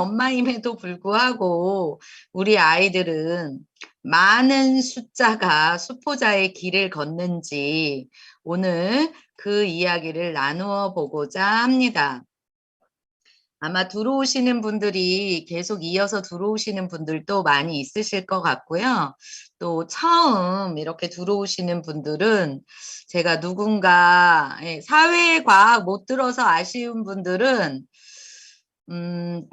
엄마임에도 불구하고 우리 아이들은 많은 숫자가 수포자의 길을 걷는지 오늘 그 이야기를 나누어 보고자 합니다. 아마 들어오시는 분들이 계속 이어서 들어오시는 분들도 많이 있으실 것 같고요. 또 처음 이렇게 들어오시는 분들은 제가 누군가 사회과학 못 들어서 아쉬운 분들은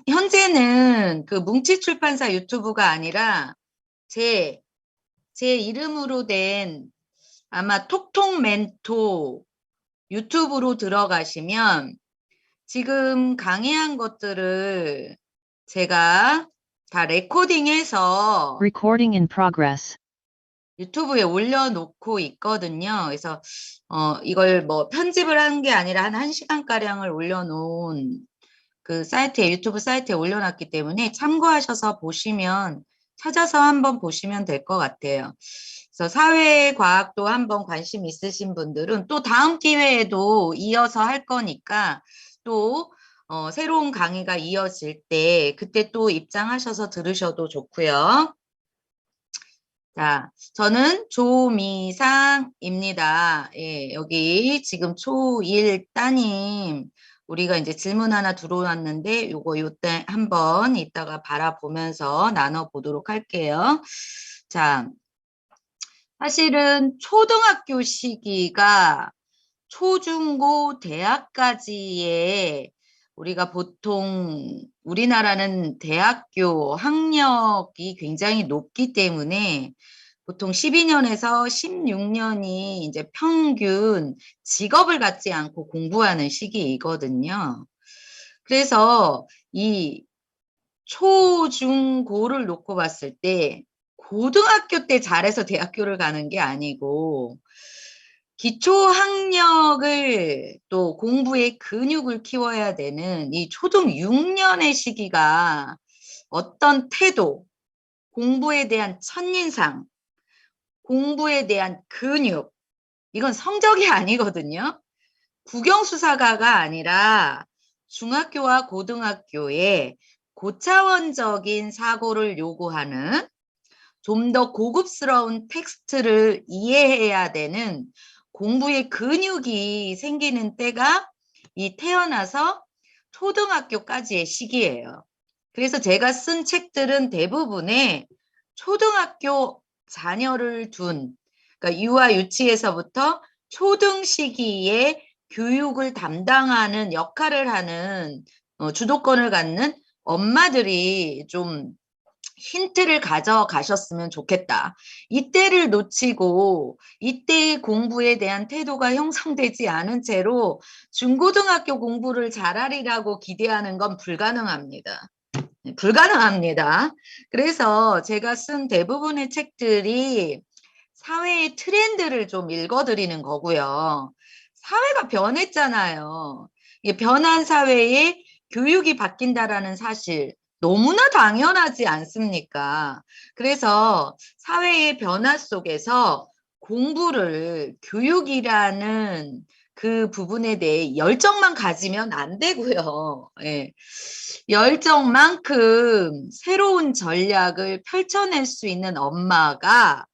현재는 그 뭉치출판사 유튜브가 아니라 제 이름으로 된 아마 톡톡멘토 유튜브로 들어가시면 지금 강의한 것들을 제가 다 레코딩해서 Recording in progress. 유튜브에 올려놓고 있거든요. 그래서 이걸 뭐 편집을 한 게 아니라 한 1시간가량을 올려놓은 그 사이트에 유튜브 사이트에 올려놨기 때문에 참고하셔서 보시면 찾아서 한번 보시면 될 것 같아요. 그래서 사회과학도 한번 관심 있으신 분들은 또 다음 기회에도 이어서 할 거니까 또 새로운 강의가 이어질 때 그때 또 입장하셔서 들으셔도 좋고요. 자, 저는 조미상입니다. 예, 여기 지금 초1 따님 우리가 이제 질문 하나 들어왔는데 요때 한번 이따가 바라보면서 나눠보도록 할게요. 자, 사실은 초등학교 시기가 초중고 대학까지의 우리가 보통 우리나라는 대학교 학력이 굉장히 높기 때문에 보통 12년에서 16년이 이제 평균 직업을 갖지 않고 공부하는 시기이거든요. 그래서 이 초, 중, 고를 놓고 봤을 때 고등학교 때 잘해서 대학교를 가는 게 아니고 기초 학력을 또 공부의 근육을 키워야 되는 이 초등 6년의 시기가 어떤 태도, 공부에 대한 첫인상, 공부에 대한 근육, 이건 성적이 아니거든요. 국영수사가가 아니라 중학교와 고등학교에 고차원적인 사고를 요구하는 좀 더 고급스러운 텍스트를 이해해야 되는 공부의 근육이 생기는 때가 이 태어나서 초등학교까지의 시기예요. 그래서 제가 쓴 책들은 대부분의 초등학교 자녀를 둔, 그러니까 유아 유치에서부터 초등 시기에 교육을 담당하는 역할을 하는 주도권을 갖는 엄마들이 좀 힌트를 가져가셨으면 좋겠다. 이때를 놓치고 이때의 공부에 대한 태도가 형성되지 않은 채로 중고등학교 공부를 잘하리라고 기대하는 건 불가능합니다. 불가능합니다. 그래서 제가 쓴 대부분의 책들이 사회의 트렌드를 좀 읽어드리는 거고요. 사회가 변했잖아요. 변한 사회에 교육이 바뀐다라는 사실 너무나 당연하지 않습니까? 그래서 사회의 변화 속에서 공부를 교육이라는 그 부분에 대해 열정만 가지면 안 되고요. 예. 열정만큼 새로운 전략을 펼쳐낼 수 있는 엄마가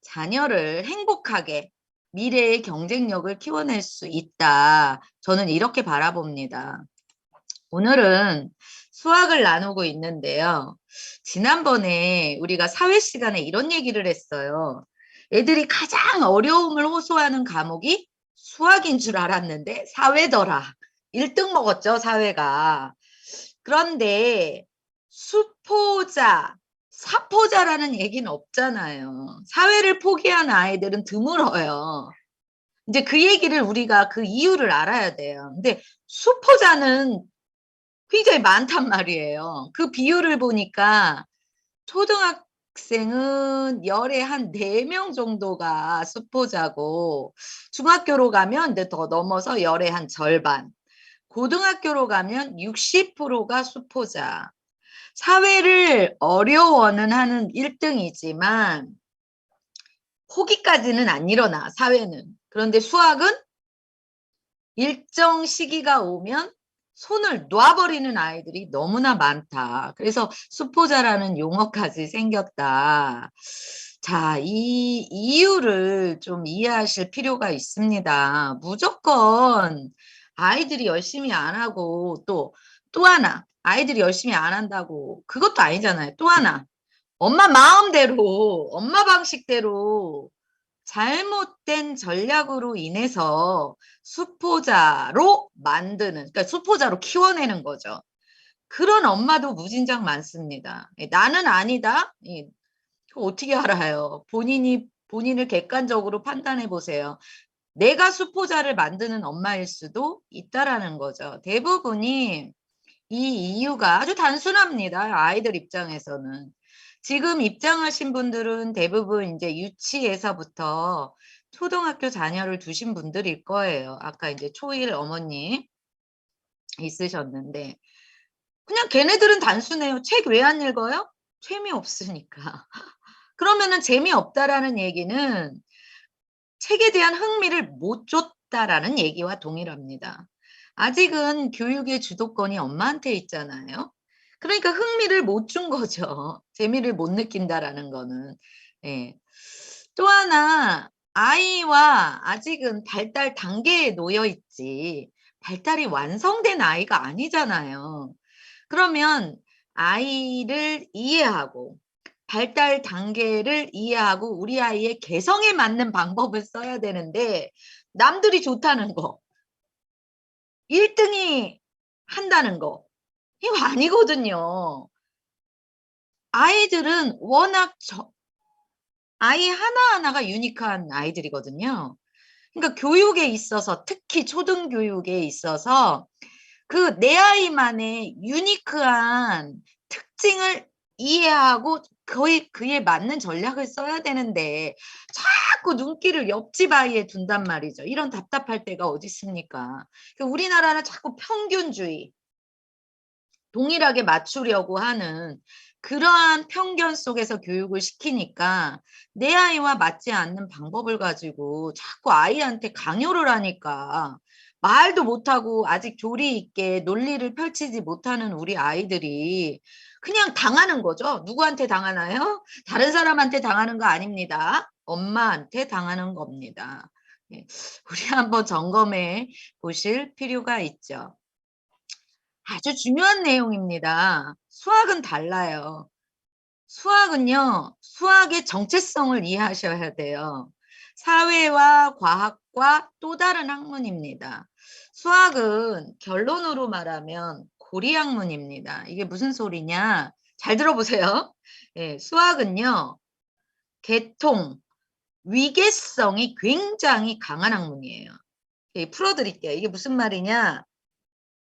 자녀를 행복하게 미래의 경쟁력을 키워낼 수 있다. 저는 이렇게 바라봅니다. 오늘은 수학을 나누고 있는데요. 지난번에 우리가 사회 시간에 이런 얘기를 했어요. 애들이 가장 어려움을 호소하는 과목이 수학인 줄 알았는데 사회더라. 1등 먹었죠, 사회가. 그런데 수포자, 사포자라는 얘기는 없잖아요. 사회를 포기한 아이들은 드물어요. 이제 그 얘기를 우리가 그 이유를 알아야 돼요. 근데 수포자는 굉장히 많단 말이에요. 그 비율을 보니까 초등학생은 열에 한 4명 정도가 수포자고 중학교로 가면 이제 더 넘어서 열의 한 절반, 고등학교로 가면 60%가 수포자. 사회를 어려워는 하는 1등이지만 포기까지는 안 일어나, 사회는. 그런데 수학은 일정 시기가 오면 손을 놔버리는 아이들이 너무나 많다. 그래서 수포자라는 용어까지 생겼다. 자, 이 이유를 좀 이해하실 필요가 있습니다. 무조건 아이들이 열심히 안 하고 또 하나 아이들이 열심히 안 한다고 그것도 아니잖아요. 또 하나 엄마 마음대로 엄마 방식대로 잘못된 전략으로 인해서 수포자로 만드는, 그러니까 수포자로 키워내는 거죠. 그런 엄마도 무진장 많습니다. 나는 아니다? 어떻게 알아요? 본인을 객관적으로 판단해 보세요. 내가 수포자를 만드는 엄마일 수도 있다라는 거죠. 대부분이 이 이유가 아주 단순합니다. 아이들 입장에서는. 지금 입장하신 분들은 대부분 이제 유치에서부터 초등학교 자녀를 두신 분들일 거예요. 아까 이제 초일 어머니 있으셨는데 그냥 걔네들은 단순해요. 책 왜 안 읽어요? 재미없으니까. 그러면은 재미없다라는 얘기는 책에 대한 흥미를 못 줬다라는 얘기와 동일합니다. 아직은 교육의 주도권이 엄마한테 있잖아요. 그러니까 흥미를 못 준 거죠. 재미를 못 느낀다라는 거는. 예. 또 하나 아이와 아직은 발달 단계에 놓여 있지 발달이 완성된 아이가 아니잖아요. 그러면 아이를 이해하고 발달 단계를 이해하고 우리 아이의 개성에 맞는 방법을 써야 되는데 남들이 좋다는 거 1등이 한다는 거 이거 아니거든요. 아이들은 워낙 아이 하나하나가 유니크한 아이들이거든요. 그러니까 교육에 있어서 특히 초등교육에 있어서 그 내 아이만의 유니크한 특징을 이해하고 그에 맞는 전략을 써야 되는데 자꾸 눈길을 옆집 아이에 둔단 말이죠. 이런 답답할 때가 어디 있습니까? 우리나라는 자꾸 평균주의, 동일하게 맞추려고 하는 그러한 편견 속에서 교육을 시키니까 내 아이와 맞지 않는 방법을 가지고 자꾸 아이한테 강요를 하니까 말도 못하고 아직 조리 있게 논리를 펼치지 못하는 우리 아이들이 그냥 당하는 거죠. 누구한테 당하나요? 다른 사람한테 당하는 거 아닙니다. 엄마한테 당하는 겁니다. 우리 한번 점검해 보실 필요가 있죠. 아주 중요한 내용입니다. 수학은 달라요. 수학은요, 수학의 정체성을 이해하셔야 돼요. 사회와 과학과 또 다른 학문입니다. 수학은 결론으로 말하면 고리학문입니다. 이게 무슨 소리냐? 잘 들어보세요. 예, 수학은요, 개통, 위계성이 굉장히 강한 학문이에요. 예, 풀어드릴게요. 이게 무슨 말이냐?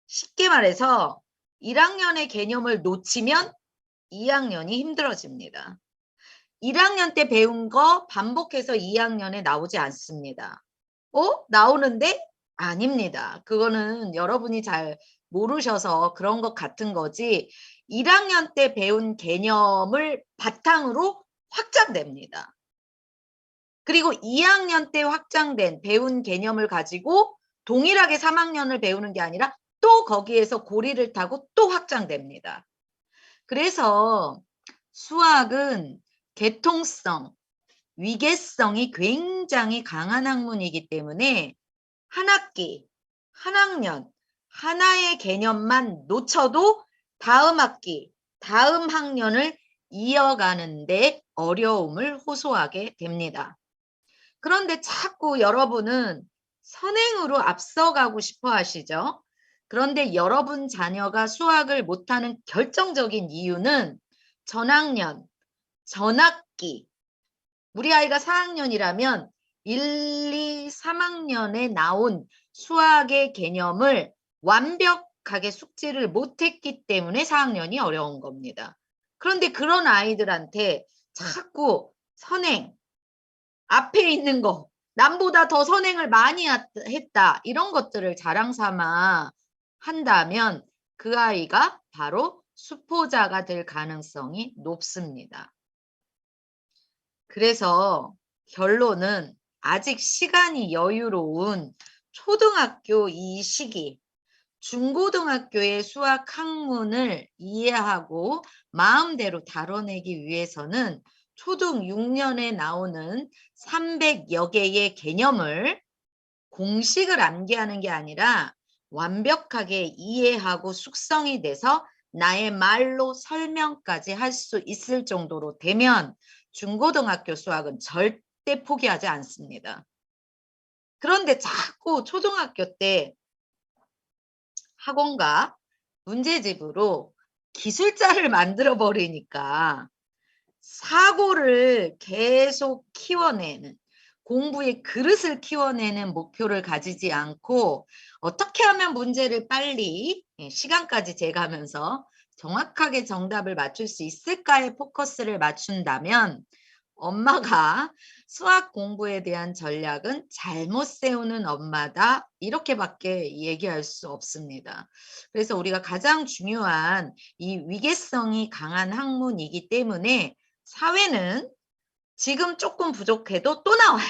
쉽게 말해서 1학년의 개념을 놓치면 2학년이 힘들어집니다. 1학년 때 배운 거 반복해서 2학년에 나오지 않습니다. 나오는데? 아닙니다. 그거는 여러분이 잘 모르셔서 그런 것 같은 거지 1학년 때 배운 개념을 바탕으로 확장됩니다. 그리고 2학년 때 확장된 배운 개념을 가지고 동일하게 3학년을 배우는 게 아니라 또 거기에서 고리를 타고 또 확장됩니다. 그래서 수학은 개통성, 위계성이 굉장히 강한 학문이기 때문에 한 학기, 한 학년, 하나의 개념만 놓쳐도 다음 학기, 다음 학년을 이어가는데 어려움을 호소하게 됩니다. 그런데 자꾸 여러분은 선행으로 앞서가고 싶어 하시죠? 그런데 여러분 자녀가 수학을 못하는 결정적인 이유는 전학년, 전학기, 우리 아이가 4학년이라면 1, 2, 3학년에 나온 수학의 개념을 완벽하게 숙지를 못했기 때문에 4학년이 어려운 겁니다. 그런데 그런 아이들한테 자꾸 선행, 앞에 있는 거, 남보다 더 선행을 많이 했다. 이런 것들을 자랑 삼아 한다면 그 아이가 바로 수포자가 될 가능성이 높습니다. 그래서 결론은 아직 시간이 여유로운 초등학교 이 시기, 중고등학교의 수학 학문을 이해하고 마음대로 다뤄내기 위해서는 초등 6년에 나오는 300여 개의 개념을 공식을 암기하는 게 아니라 완벽하게 이해하고 숙성이 돼서 나의 말로 설명까지 할 수 있을 정도로 되면 중고등학교 수학은 절대 포기하지 않습니다. 그런데 자꾸 초등학교 때 학원과 문제집으로 기술자를 만들어 버리니까 사고를 계속 키워내는, 공부의 그릇을 키워내는 목표를 가지지 않고 어떻게 하면 문제를 빨리 시간까지 재가면서 정확하게 정답을 맞출 수 있을까에 포커스를 맞춘다면 엄마가 수학 공부에 대한 전략은 잘못 세우는 엄마다 이렇게밖에 얘기할 수 없습니다. 그래서 우리가 가장 중요한 이 위계성이 강한 학문이기 때문에 사회는 지금 조금 부족해도 또 나와요.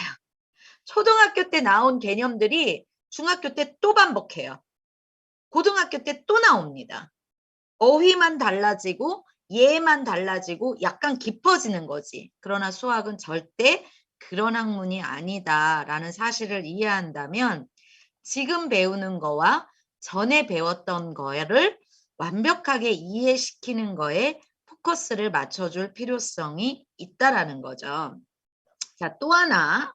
초등학교 때 나온 개념들이 중학교 때 또 반복해요. 고등학교 때 또 나옵니다. 어휘만 달라지고 예만 달라지고 약간 깊어지는 거지. 그러나 수학은 절대 그런 학문이 아니다라는 사실을 이해한다면 지금 배우는 거와 전에 배웠던 거를 완벽하게 이해시키는 거에 포커스를 맞춰줄 필요성이 있다라는 거죠. 자, 또 하나.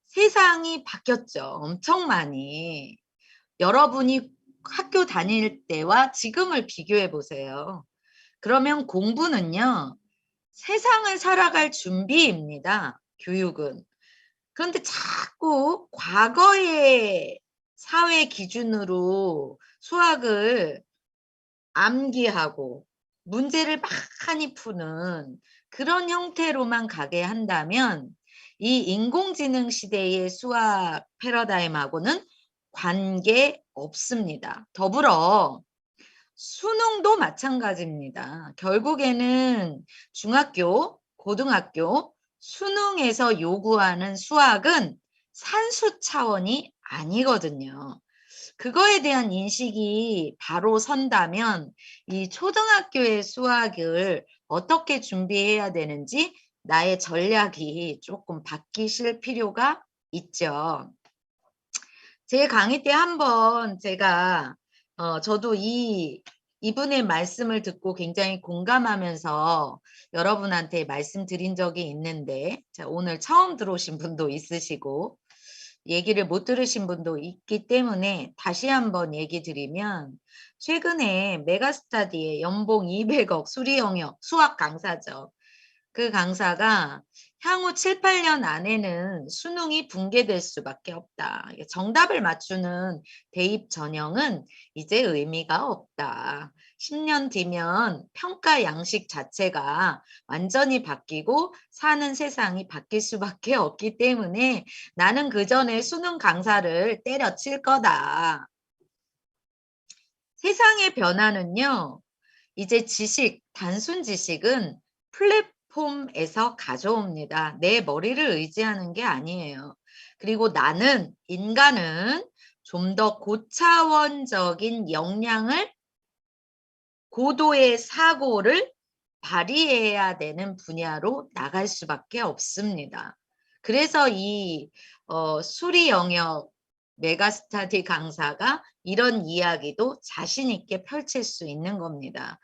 세상이 바뀌었죠. 엄청 많이. 여러분이 학교 다닐 때와 지금을 비교해 보세요. 그러면 공부는요, 세상을 살아갈 준비입니다. 교육은. 그런데 자꾸 과거의 사회 기준으로 수학을 암기하고 문제를 많이 푸는 그런 형태로만 가게 한다면 이 인공지능 시대의 수학 패러다임하고는 관계 없습니다. 더불어 수능도 마찬가지입니다. 결국에는 중학교, 고등학교 수능에서 요구하는 수학은 산수 차원이 아니거든요. 그거에 대한 인식이 바로 선다면 이 초등학교의 수학을 어떻게 준비해야 되는지 나의 전략이 조금 바뀌실 필요가 있죠. 제 강의 때 한번 제가 저도 이분의 말씀을 듣고 굉장히 공감하면서 여러분한테 말씀드린 적이 있는데 자, 오늘 처음 들어오신 분도 있으시고 얘기를 못 들으신 분도 있기 때문에 다시 한번 얘기 드리면 최근에 메가스터디의 연봉 200억 수리 영역 수학 강사죠. 그 강사가 향후 7, 8년 안에는 수능이 붕괴될 수밖에 없다. 정답을 맞추는 대입 전형은 이제 의미가 없다. 10년 뒤면 평가 양식 자체가 완전히 바뀌고 사는 세상이 바뀔 수밖에 없기 때문에 나는 그 전에 수능 강사를 때려칠 거다. 세상의 변화는요. 이제 지식, 단순 지식은 플랫폼에서 가져옵니다. 내 머리를 의지하는 게 아니에요. 그리고 인간은 좀 더 고차원적인 역량을, 고도의 사고를 발휘해야 되는 분야로 나갈 수밖에 없습니다. 그래서 이 수리 영역 메가스터디 강사가 이런 이야기도 자신 있게 펼칠 수 있는 겁니다.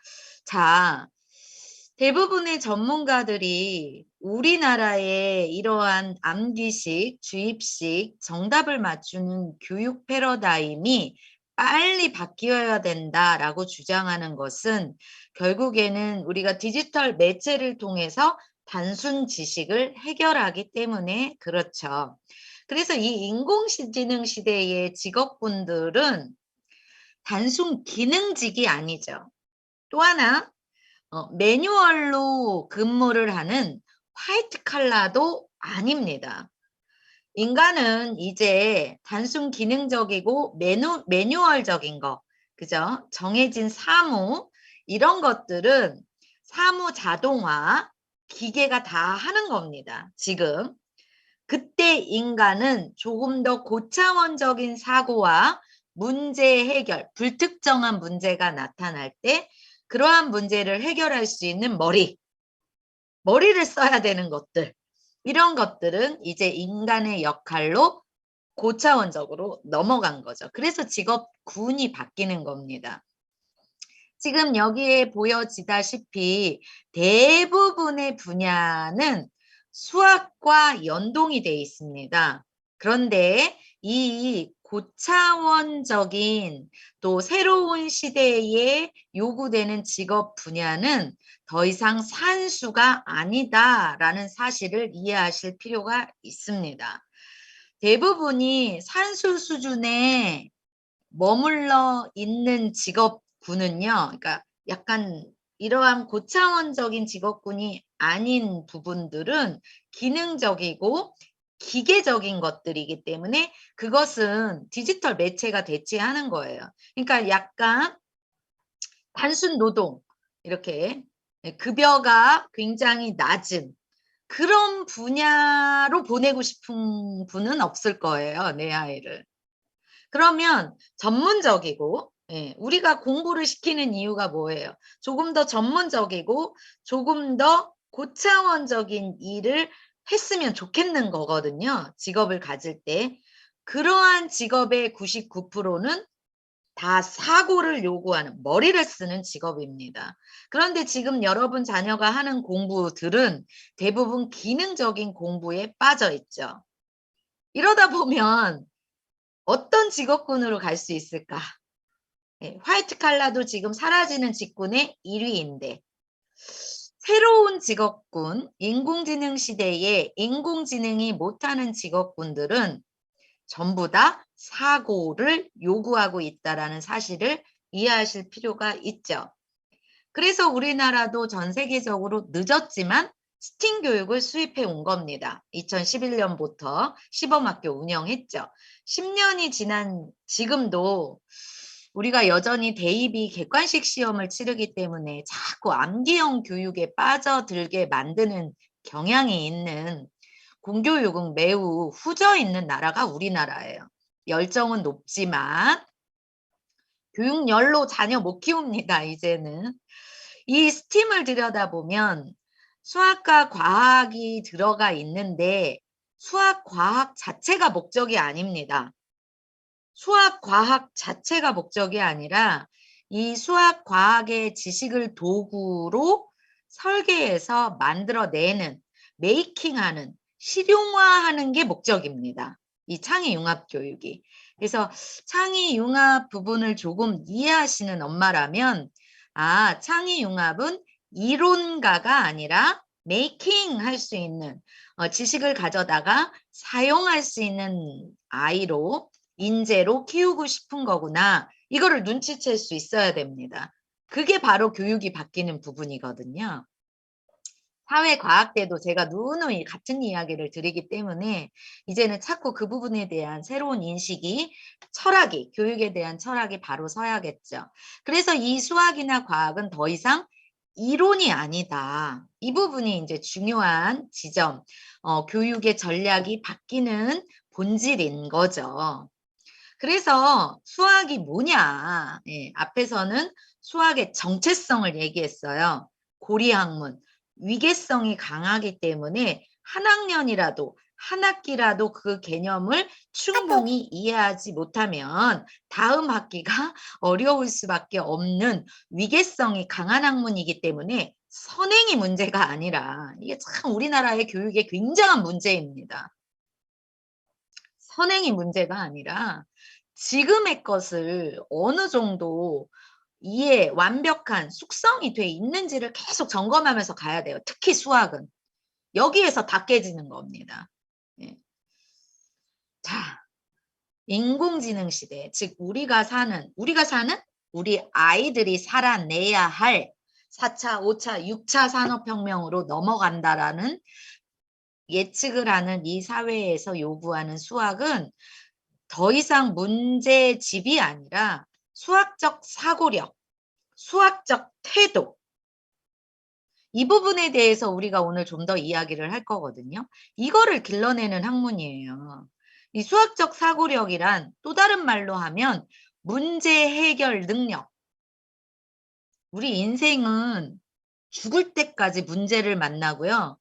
자, 대부분의 전문가들이 우리나라의 이러한 암기식, 주입식, 정답을 맞추는 교육 패러다임이 빨리 바뀌어야 된다라고 주장하는 것은 결국에는 우리가 디지털 매체를 통해서 단순 지식을 해결하기 때문에 그렇죠. 그래서 이 인공지능 시대의 직업군들은 단순 기능직이 아니죠. 또 하나 매뉴얼로 근무를 하는 화이트 칼라도 아닙니다. 인간은 이제 단순 기능적이고 매뉴얼적인 거, 그죠? 정해진 사무, 이런 것들은 사무 자동화, 기계가 다 하는 겁니다. 지금. 그때 인간은 조금 더 고차원적인 사고와 문제 해결, 불특정한 문제가 나타날 때 그러한 문제를 해결할 수 있는 머리를 써야 되는 것들, 이런 것들은 이제 인간의 역할로 고차원적으로 넘어간 거죠. 그래서 직업군이 바뀌는 겁니다. 지금 여기에 보여지다시피 대부분의 분야는 수학과 연동이 되어 있습니다. 그런데 이 고차원적인 또 새로운 시대에 요구되는 직업 분야는 더 이상 산수가 아니다라는 사실을 이해하실 필요가 있습니다. 대부분이 산수 수준에 머물러 있는 직업군은요. 그러니까 약간 이러한 고차원적인 직업군이 아닌 부분들은 기능적이고 기계적인 것들이기 때문에 그것은 디지털 매체가 대체하는 거예요. 그러니까 약간 단순 노동, 이렇게 급여가 굉장히 낮은 그런 분야로 보내고 싶은 분은 없을 거예요, 내 아이를. 그러면 전문적이고, 우리가 공부를 시키는 이유가 뭐예요? 조금 더 전문적이고 조금 더 고차원적인 일을 했으면 좋겠는 거거든요. 직업을 가질 때. 그러한 직업의 99%는 다 사고를 요구하는, 머리를 쓰는 직업입니다. 그런데 지금 여러분 자녀가 하는 공부들은 대부분 기능적인 공부에 빠져 있죠. 이러다 보면 어떤 직업군으로 갈 수 있을까? 화이트 칼라도 지금 사라지는 직군의 1위인데 새로운 직업군, 인공지능 시대에 인공지능이 못하는 직업군들은 전부 다 사고를 요구하고 있다는 사실을 이해하실 필요가 있죠. 그래서 우리나라도 전 세계적으로 늦었지만 스팅 교육을 수입해 온 겁니다. 2011년부터 시범학교 운영했죠. 10년이 지난 지금도 우리가 여전히 대입이 객관식 시험을 치르기 때문에 자꾸 암기형 교육에 빠져들게 만드는 경향이 있는 공교육은 매우 후져 있는 나라가 우리나라예요. 열정은 높지만 교육열로 자녀 못 키웁니다, 이제는. 이 스팀을 들여다보면 수학과 과학이 들어가 있는데 수학, 과학 자체가 목적이 아닙니다. 수학, 과학 자체가 목적이 아니라 이 수학, 과학의 지식을 도구로 설계해서 만들어내는, 메이킹하는, 실용화하는 게 목적입니다. 이 창의융합교육이. 그래서 창의융합 부분을 조금 이해하시는 엄마라면 창의융합은 이론가가 아니라 메이킹 할 수 있는 지식을 가져다가 사용할 수 있는 아이로 인재로 키우고 싶은 거구나. 이거를 눈치챌 수 있어야 됩니다. 그게 바로 교육이 바뀌는 부분이거든요. 사회과학때도 제가 누누이 같은 이야기를 드리기 때문에 이제는 자꾸 그 부분에 대한 새로운 인식이 교육에 대한 철학이 바로 서야겠죠. 그래서 이 수학이나 과학은 더 이상 이론이 아니다. 이 부분이 이제 중요한 지점, 교육의 전략이 바뀌는 본질인 거죠. 그래서 수학이 뭐냐? 앞에서는 수학의 정체성을 얘기했어요. 고리학문, 위계성이 강하기 때문에 한 학년이라도 한 학기라도 그 개념을 충분히 이해하지 못하면 다음 학기가 어려울 수밖에 없는 위계성이 강한 학문이기 때문에 선행이 문제가 아니라 이게 참 우리나라의 교육의 굉장한 문제입니다. 선행이 문제가 아니라 지금의 것을 어느 정도 완벽한 숙성이 돼 있는지를 계속 점검하면서 가야 돼요. 특히 수학은. 여기에서 다 깨지는 겁니다. 자, 인공지능 시대, 즉 우리가 사는 우리 아이들이 살아내야 할 4차, 5차, 6차 산업혁명으로 넘어간다라는 예측을 하는 이 사회에서 요구하는 수학은 더 이상 문제집이 아니라 수학적 사고력, 수학적 태도, 이 부분에 대해서 우리가 오늘 좀 더 이야기를 할 거거든요. 이거를 길러내는 학문이에요. 이 수학적 사고력이란 또 다른 말로 하면 문제 해결 능력. 우리 인생은 죽을 때까지 문제를 만나고요.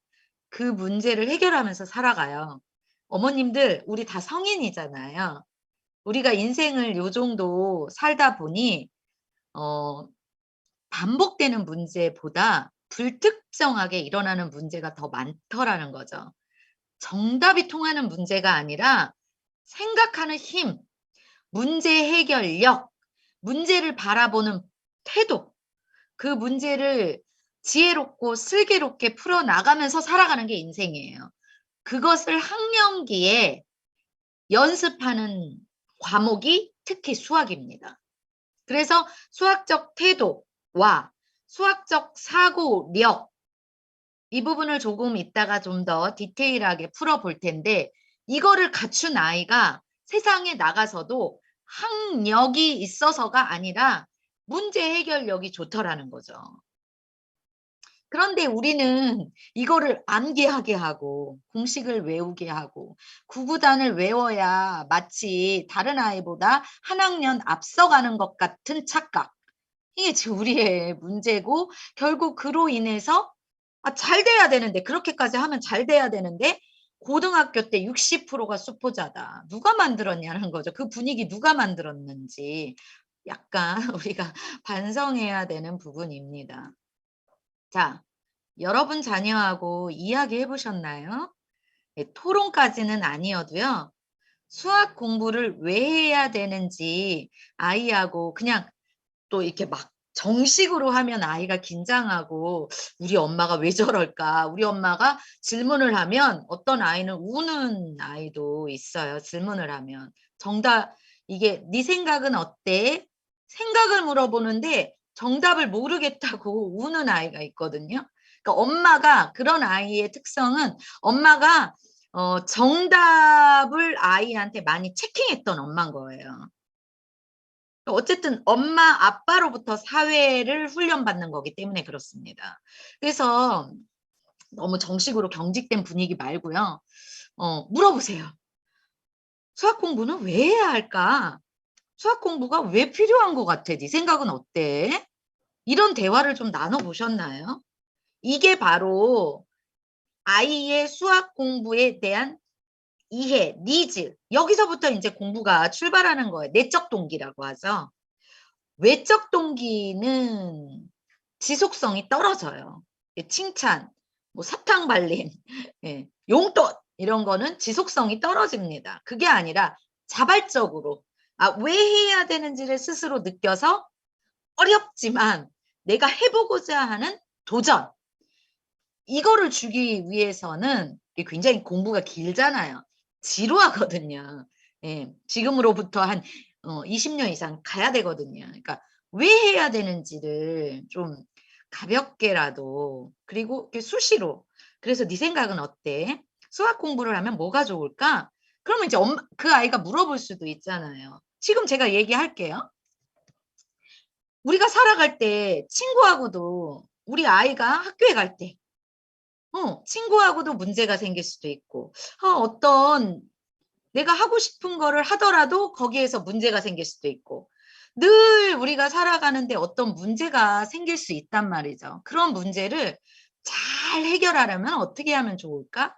그 문제를 해결하면서 살아가요. 어머님들, 우리 다 성인이잖아요. 우리가 인생을 요 정도 살다 보니 반복되는 문제보다 불특정하게 일어나는 문제가 더 많더라는 거죠. 정답이 통하는 문제가 아니라 생각하는 힘, 문제 해결력, 문제를 바라보는 태도, 그 문제를 지혜롭고 슬기롭게 풀어나가면서 살아가는 게 인생이에요. 그것을 학령기에 연습하는 과목이 특히 수학입니다. 그래서 수학적 태도와 수학적 사고력, 이 부분을 조금 이따가 좀 더 디테일하게 풀어볼 텐데, 이거를 갖춘 아이가 세상에 나가서도 학력이 있어서가 아니라 문제 해결력이 좋더라는 거죠. 그런데 우리는 이거를 암기하게 하고 공식을 외우게 하고 구구단을 외워야 마치 다른 아이보다 한 학년 앞서가는 것 같은 착각. 이게 지금 우리의 문제고, 결국 그로 인해서 잘 돼야 되는데, 그렇게까지 하면 잘 돼야 되는데 고등학교 때 60%가 수포자다. 누가 만들었냐는 거죠. 그 분위기 누가 만들었는지 약간 우리가 반성해야 되는 부분입니다. 자, 여러분 자녀하고 이야기해 보셨나요? 네, 토론까지는 아니어도요. 수학 공부를 왜 해야 되는지 아이하고 그냥 또 이렇게 막 정식으로 하면 아이가 긴장하고 우리 엄마가 왜 저럴까? 우리 엄마가 질문을 하면 어떤 아이는 우는 아이도 있어요. 질문을 하면. 정답, 이게 네 생각은 어때? 생각을 물어보는데 정답을 모르겠다고 우는 아이가 있거든요. 그러니까 엄마가, 그런 아이의 특성은 엄마가 정답을 아이한테 많이 체킹했던 엄마인 거예요. 어쨌든 엄마, 아빠로부터 사회를 훈련받는 거기 때문에 그렇습니다. 그래서 너무 정식으로 경직된 분위기 말고요. 물어보세요. 수학 공부는 왜 해야 할까? 수학 공부가 왜 필요한 것 같아? 네 생각은 어때? 이런 대화를 좀 나눠보셨나요? 이게 바로 아이의 수학 공부에 대한 이해, 니즈. 여기서부터 이제 공부가 출발하는 거예요. 내적 동기라고 하죠. 외적 동기는 지속성이 떨어져요. 칭찬, 뭐 사탕 발림, 예, 용돈 이런 거는 지속성이 떨어집니다. 그게 아니라 자발적으로 왜 해야 되는지를 스스로 느껴서 어렵지만 내가 해보고자 하는 도전, 이거를 주기 위해서는 굉장히 공부가 길잖아요. 지루하거든요. 예, 지금으로부터 한 20년 이상 가야 되거든요. 그러니까 왜 해야 되는지를 좀 가볍게라도, 그리고 수시로. 그래서 네 생각은 어때? 수학 공부를 하면 뭐가 좋을까? 그러면 이제 그 아이가 물어볼 수도 있잖아요. 지금 제가 얘기할게요. 우리가 살아갈 때 친구하고도, 우리 아이가 학교에 갈 때 친구하고도 문제가 생길 수도 있고, 어떤 내가 하고 싶은 거를 하더라도 거기에서 문제가 생길 수도 있고, 늘 우리가 살아가는데 어떤 문제가 생길 수 있단 말이죠. 그런 문제를 잘 해결하려면 어떻게 하면 좋을까?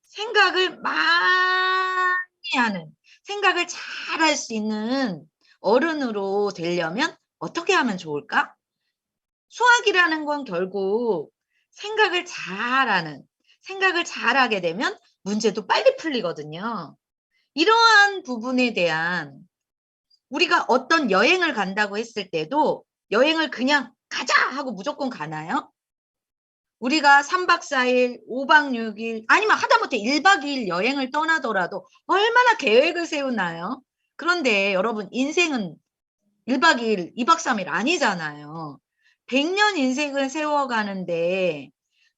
생각을 많이 하는, 생각을 잘 할 수 있는 어른으로 되려면 어떻게 하면 좋을까? 수학이라는 건 결국 생각을 잘하는, 생각을 잘하게 되면 문제도 빨리 풀리거든요. 이러한 부분에 대한, 우리가 어떤 여행을 간다고 했을 때도 여행을 그냥 가자 하고 무조건 가나요? 우리가 3박 4일, 5박 6일, 아니면 하다못해 1박 2일 여행을 떠나더라도 얼마나 계획을 세우나요? 그런데 여러분, 인생은 1박 2일, 2박 3일 아니잖아요. 100년 인생을 세워가는데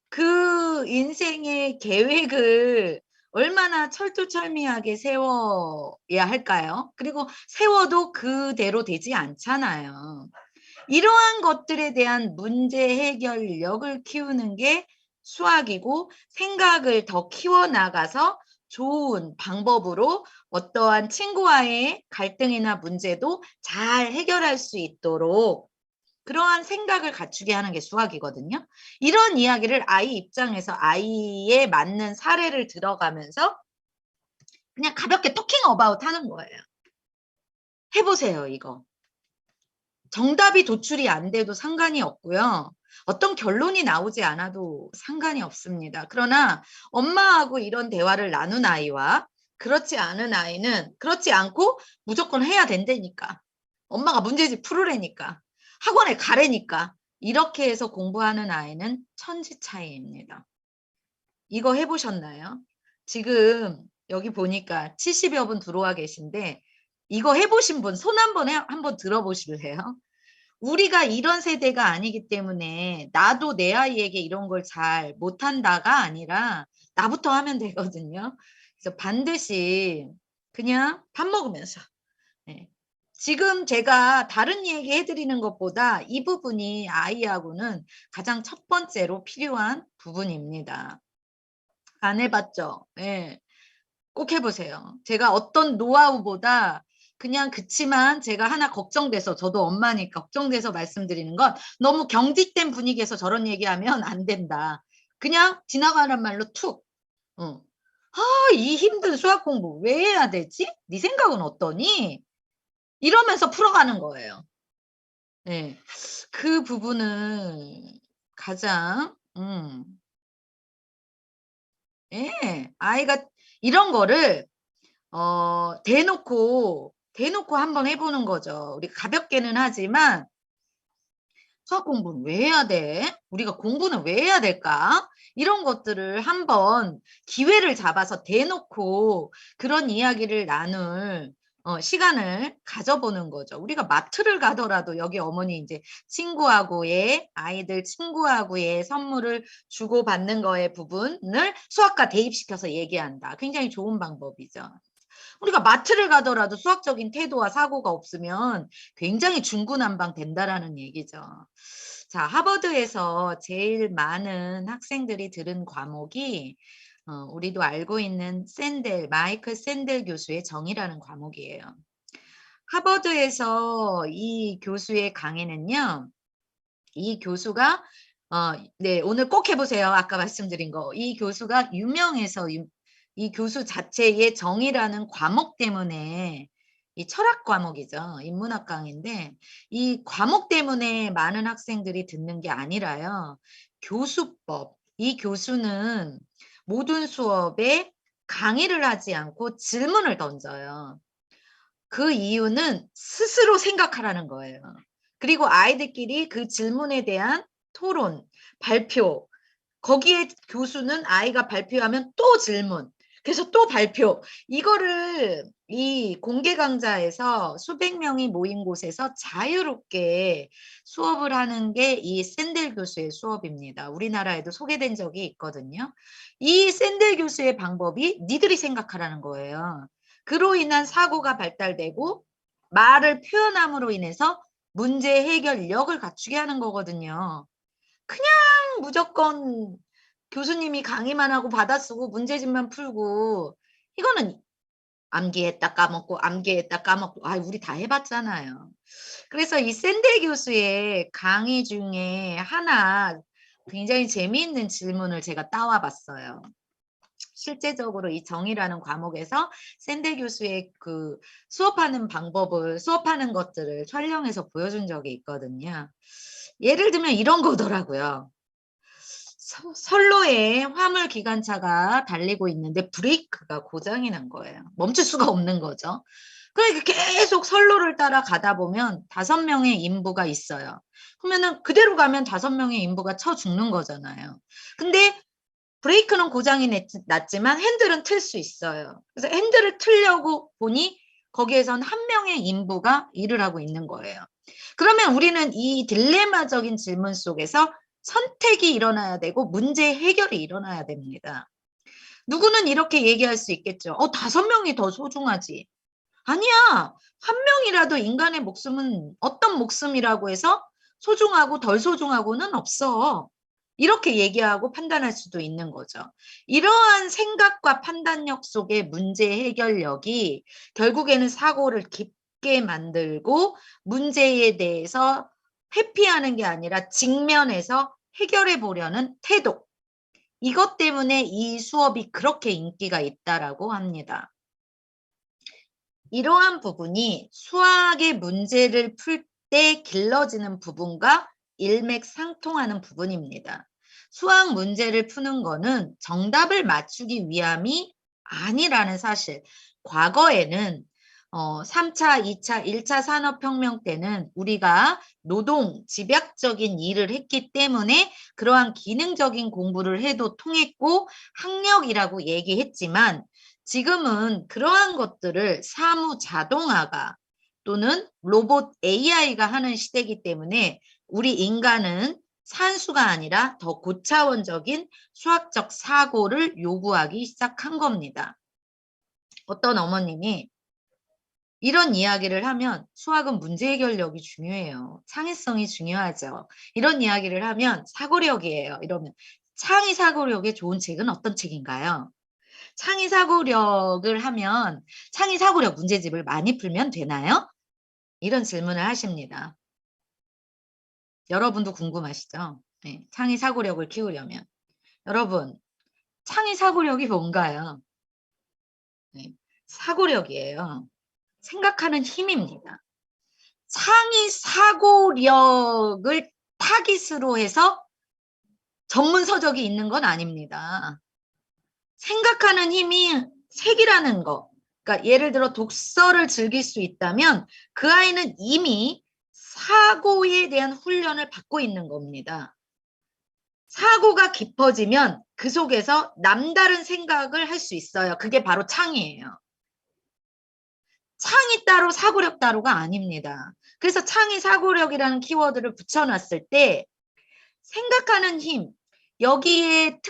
그 인생의 계획을 얼마나 철두철미하게 세워야 할까요? 그리고 세워도 그대로 되지 않잖아요. 이러한 것들에 대한 문제 해결력을 키우는 게 수학이고, 생각을 더 키워나가서 좋은 방법으로 어떠한 친구와의 갈등이나 문제도 잘 해결할 수 있도록 그러한 생각을 갖추게 하는 게 수학이거든요. 이런 이야기를 아이 입장에서 아이에 맞는 사례를 들어가면서 그냥 가볍게 토킹 어바웃 하는 거예요. 해보세요, 이거. 정답이 도출이 안 돼도 상관이 없고요. 어떤 결론이 나오지 않아도 상관이 없습니다. 그러나 엄마하고 이런 대화를 나눈 아이와 그렇지 않은 아이는 그렇지 않고 무조건 해야 된다니까. 엄마가 문제집 풀으라니까. 학원에 가라니까. 이렇게 해서 공부하는 아이는 천지 차이입니다. 이거 해보셨나요? 지금 여기 보니까 70여 분 들어와 계신데 이거 해보신 분 손 한번 들어보실래요? 우리가 이런 세대가 아니기 때문에 나도 내 아이에게 이런 걸 잘 못한다가 아니라 나부터 하면 되거든요. 그래서 반드시 그냥 밥 먹으면서 네. 지금 제가 다른 얘기 해드리는 것보다 이 부분이 아이하고는 가장 첫 번째로 필요한 부분입니다. 안 해봤죠? 네. 꼭 해보세요. 제가 어떤 노하우보다 그냥 그치만 제가 하나 걱정돼서 저도 엄마니까 걱정돼서 말씀드리는 건 너무 경직된 분위기에서 저런 얘기하면 안 된다. 그냥 지나가는 말로 툭. 이 힘든 수학 공부 왜 해야 되지? 네 생각은 어떠니? 이러면서 풀어가는 거예요. 네. 그 부분은 가장 예, 아이가 이런 거를 대놓고 한번 해보는 거죠. 우리 가볍게는 하지만 수학 공부는 왜 해야 돼? 우리가 공부는 왜 해야 될까? 이런 것들을 한번 기회를 잡아서 대놓고 그런 이야기를 나눌 시간을 가져보는 거죠. 우리가 마트를 가더라도 여기 어머니 이제 친구하고의 아이들 친구하고의 선물을 주고받는 거의 부분을 수학과 대입시켜서 얘기한다. 굉장히 좋은 방법이죠. 우리가 마트를 가더라도 수학적인 태도와 사고가 없으면 굉장히 중구난방 된다라는 얘기죠. 자, 하버드에서 제일 많은 학생들이 들은 과목이 우리도 알고 있는 마이클 샌델 교수의 정의라는 과목이에요. 하버드에서 이 교수의 강의는요. 이 교수가 네, 오늘 꼭 해보세요. 아까 말씀드린 거. 이 교수가 유명해서 이 교수 자체의 정의라는 과목 때문에 이 철학 과목이죠. 인문학 강의인데 이 과목 때문에 많은 학생들이 듣는 게 아니라요. 교수법. 이 교수는 모든 수업에 강의를 하지 않고 질문을 던져요. 그 이유는 스스로 생각하라는 거예요. 그리고 아이들끼리 그 질문에 대한 토론, 발표, 거기에 교수는 아이가 발표하면 또 질문, 그래서 또 발표. 이거를 이 공개 강좌에서 수백 명이 모인 곳에서 자유롭게 수업을 하는 게 이 샌델 교수의 수업입니다. 우리나라에도 소개된 적이 있거든요. 이 샌델 교수의 방법이 니들이 생각하라는 거예요. 그로 인한 사고가 발달되고 말을 표현함으로 인해서 문제 해결력을 갖추게 하는 거거든요. 그냥 무조건 교수님이 강의만 하고 받아쓰고 문제집만 풀고 이거는 암기했다 까먹고 암기했다 까먹고 우리 다 해봤잖아요. 그래서 이 샌델 교수의 강의 중에 하나 굉장히 재미있는 질문을 제가 따와 봤어요. 실제적으로 이 정의라는 과목에서 샌델 교수의 그 수업하는 것들을 촬영해서 보여준 적이 있거든요. 예를 들면 이런 거더라고요. 선로에 화물 기관차가 달리고 있는데 브레이크가 고장이 난 거예요. 멈출 수가 없는 거죠. 그러니까 계속 선로를 따라 가다 보면 5명의 인부가 있어요. 그러면은 그대로 가면 5명의 인부가 쳐 죽는 거잖아요. 근데 브레이크는 고장이 났지만 핸들은 틀 수 있어요. 그래서 핸들을 틀려고 보니 거기에선 한 명의 인부가 일을 하고 있는 거예요. 그러면 우리는 이 딜레마적인 질문 속에서 선택이 일어나야 되고 문제 해결이 일어나야 됩니다. 누구는 이렇게 얘기할 수 있겠죠. 5명이 더 소중하지. 아니야. 한 명이라도 인간의 목숨은 어떤 목숨이라고 해서 소중하고 덜 소중하고는 없어. 이렇게 얘기하고 판단할 수도 있는 거죠. 이러한 생각과 판단력 속의 문제 해결력이 결국에는 사고를 깊게 만들고 문제에 대해서 회피하는 게 아니라 직면해서 해결해 보려는 태도. 이것 때문에 이 수업이 그렇게 인기가 있다라고 합니다. 이러한 부분이 수학의 문제를 풀 때 길러지는 부분과 일맥상통하는 부분입니다. 수학 문제를 푸는 거는 정답을 맞추기 위함이 아니라는 사실. 과거에는 3차, 2차, 1차 산업혁명 때는 우리가 노동, 집약적인 일을 했기 때문에 그러한 기능적인 공부를 해도 통했고 학력이라고 얘기했지만 지금은 그러한 것들을 사무 자동화가 또는 로봇 AI가 하는 시대이기 때문에 우리 인간은 산수가 아니라 더 고차원적인 수학적 사고를 요구하기 시작한 겁니다. 어떤 어머님이 이런 이야기를 하면 수학은 문제 해결력이 중요해요. 창의성이 중요하죠. 이런 이야기를 하면 사고력이에요. 이러면 창의 사고력에 좋은 책은 어떤 책인가요? 창의 사고력을 하면 창의 사고력 문제집을 많이 풀면 되나요? 이런 질문을 하십니다. 여러분도 궁금하시죠? 네, 창의 사고력을 키우려면. 여러분, 창의 사고력이 뭔가요? 네, 사고력이에요. 생각하는 힘입니다. 창의 사고력을 타깃으로 해서 전문 서적이 있는 건 아닙니다. 생각하는 힘이 색이라는 거. 그러니까 예를 들어 독서를 즐길 수 있다면 그 아이는 이미 사고에 대한 훈련을 받고 있는 겁니다. 사고가 깊어지면 그 속에서 남다른 생각을 할 수 있어요. 그게 바로 창의예요. 창의 따로 사고력 따로가 아닙니다. 그래서 창의 사고력이라는 키워드를 붙여놨을 때 생각하는 힘, 여기에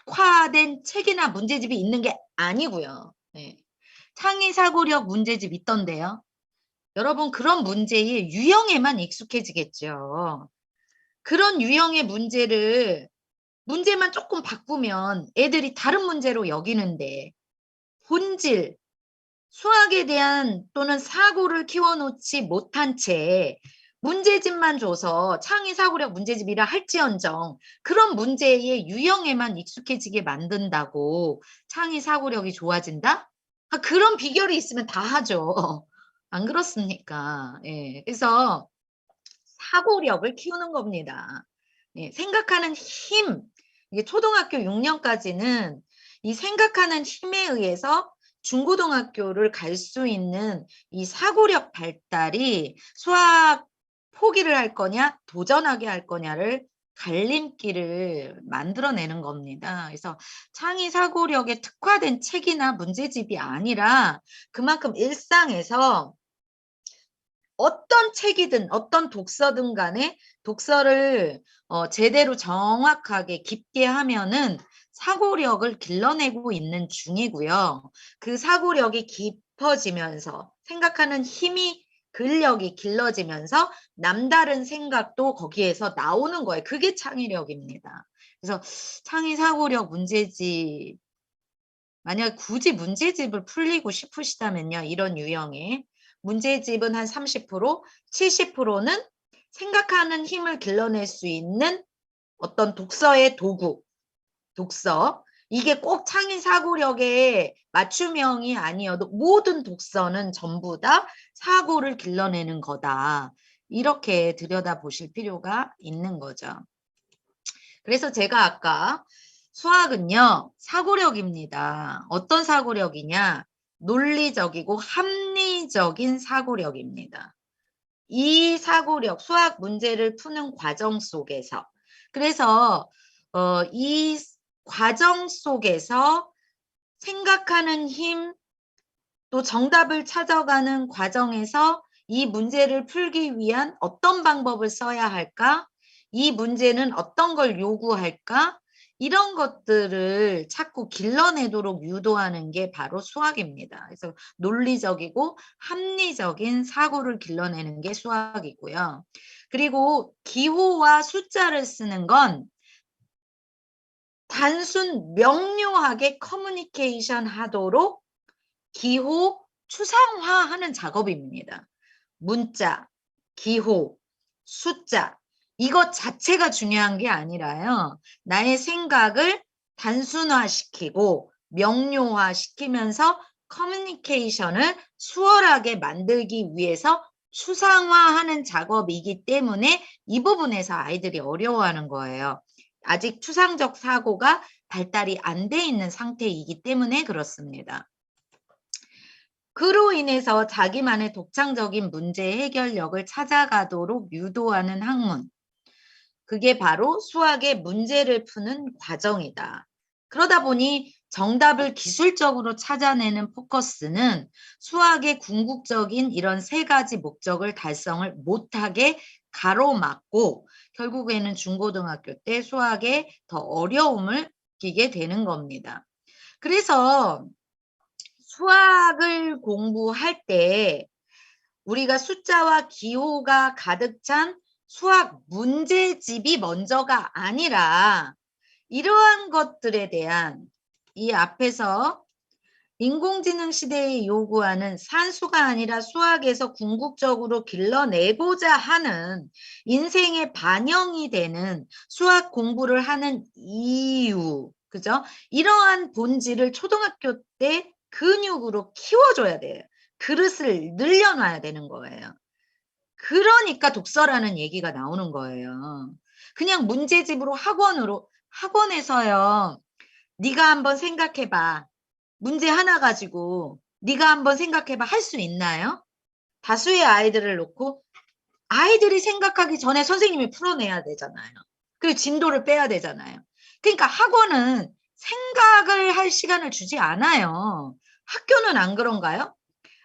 특화된 책이나 문제집이 있는 게 아니고요. 네. 창의 사고력 문제집 있던데요. 여러분 그런 문제의 유형에만 익숙해지겠죠. 그런 유형의 문제만 조금 바꾸면 애들이 다른 문제로 여기는데 본질, 수학에 대한 또는 사고를 키워놓지 못한 채 문제집만 줘서 창의 사고력 문제집이라 할지언정 그런 문제의 유형에만 익숙해지게 만든다고 창의 사고력이 좋아진다? 그런 비결이 있으면 다 하죠. 안 그렇습니까? 예. 그래서 사고력을 키우는 겁니다. 예. 생각하는 힘. 이게 초등학교 6년까지는 이 생각하는 힘에 의해서 중고등학교를 갈 수 있는 이 사고력 발달이 수학 포기를 할 거냐, 도전하게 할 거냐를 갈림길을 만들어내는 겁니다. 그래서 창의 사고력에 특화된 책이나 문제집이 아니라 그만큼 일상에서 어떤 책이든 어떤 독서든 간에 독서를 제대로 정확하게 깊게 하면은 사고력을 길러내고 있는 중이고요. 그 사고력이 깊어지면서 생각하는 힘이 근력이 길러지면서 남다른 생각도 거기에서 나오는 거예요. 그게 창의력입니다. 그래서 창의 사고력 문제집 만약 굳이 문제집을 풀리고 싶으시다면요. 이런 유형의 문제집은 한 30%, 70%는 생각하는 힘을 길러낼 수 있는 어떤 독서의 도구, 독서. 이게 꼭 창의 사고력의 맞춤형이 아니어도 모든 독서는 전부 다 사고를 길러내는 거다. 이렇게 들여다보실 필요가 있는 거죠. 그래서 제가 아까 수학은요, 사고력입니다. 어떤 사고력이냐? 논리적이고 합리적인 사고력입니다. 이 사고력, 수학 문제를 푸는 과정 속에서 그래서 이 과정 속에서 생각하는 힘, 또 정답을 찾아가는 과정에서 이 문제를 풀기 위한 어떤 방법을 써야 할까? 이 문제는 어떤 걸 요구할까? 이런 것들을 자꾸 길러내도록 유도하는 게 바로 수학입니다. 그래서 논리적이고 합리적인 사고를 길러내는 게 수학이고요. 그리고 기호와 숫자를 쓰는 건 단순 명료하게 커뮤니케이션 하도록 기호 추상화하는 작업입니다. 문자, 기호, 숫자 이것 자체가 중요한 게 아니라요. 나의 생각을 단순화시키고 명료화시키면서 커뮤니케이션을 수월하게 만들기 위해서 추상화하는 작업이기 때문에 이 부분에서 아이들이 어려워하는 거예요. 아직 추상적 사고가 발달이 안 돼 있는 상태이기 때문에 그렇습니다. 그로 인해서 자기만의 독창적인 문제 해결력을 찾아가도록 유도하는 학문. 그게 바로 수학의 문제를 푸는 과정이다. 그러다 보니 정답을 기술적으로 찾아내는 포커스는 수학의 궁극적인 이런 세 가지 목적을 달성을 못하게 가로막고 결국에는 중고등학교 때 수학에 더 어려움을 끼게 되는 겁니다. 그래서 수학을 공부할 때 우리가 숫자와 기호가 가득 찬 수학 문제집이 먼저가 아니라 이러한 것들에 대한 이 앞에서 인공지능 시대에 요구하는 산수가 아니라 수학에서 궁극적으로 길러내고자 하는 인생의 반영이 되는 수학 공부를 하는 이유, 그죠? 이러한 본질을 초등학교 때 근육으로 키워줘야 돼요. 그릇을 늘려놔야 되는 거예요. 그러니까 독서라는 얘기가 나오는 거예요. 그냥 문제집으로 학원에서요. 네가 한번 생각해봐. 문제 하나 가지고 네가 한번 생각해봐. 할 수 있나요? 다수의 아이들을 놓고 아이들이 생각하기 전에 선생님이 풀어내야 되잖아요. 그리고 진도를 빼야 되잖아요. 그러니까 학원은 생각을 할 시간을 주지 않아요. 학교는 안 그런가요?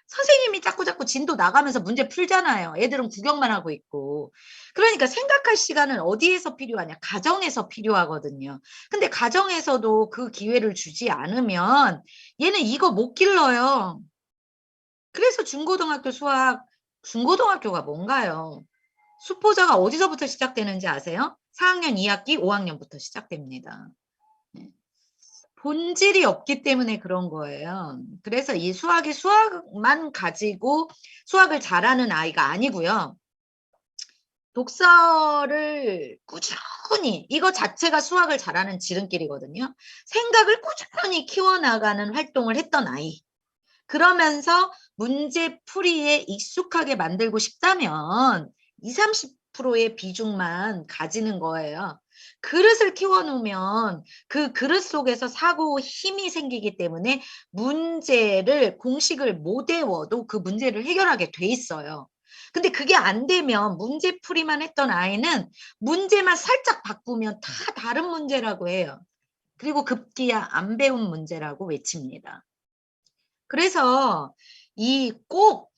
선생님이 자꾸 진도 나가면서 문제 풀잖아요. 애들은 구경만 하고 있고. 그러니까 생각할 시간은 어디에서 필요하냐? 가정에서 필요하거든요. 근데 가정에서도 그 기회를 주지 않으면 얘는 이거 못 길러요. 그래서 중고등학교 수학, 중고등학교가 뭔가요? 수포자가 어디서부터 시작되는지 아세요? 4학년 2학기, 5학년부터 시작됩니다. 본질이 없기 때문에 그런 거예요. 그래서 이 수학만 가지고 수학을 잘하는 아이가 아니고요. 독서를 꾸준히 이거 자체가 수학을 잘하는 지름길이거든요. 생각을 꾸준히 키워나가는 활동을 했던 아이. 그러면서 문제풀이에 익숙하게 만들고 싶다면 20, 30%의 비중만 가지는 거예요. 그릇을 키워놓으면 그 그릇 속에서 사고 힘이 생기기 때문에 문제를 공식을 못 외워도 그 문제를 해결하게 돼 있어요. 근데 그게 안 되면 문제풀이만 했던 아이는 문제만 살짝 바꾸면 다 다른 문제라고 해요. 그리고 급기야 안 배운 문제라고 외칩니다. 그래서 이 꼭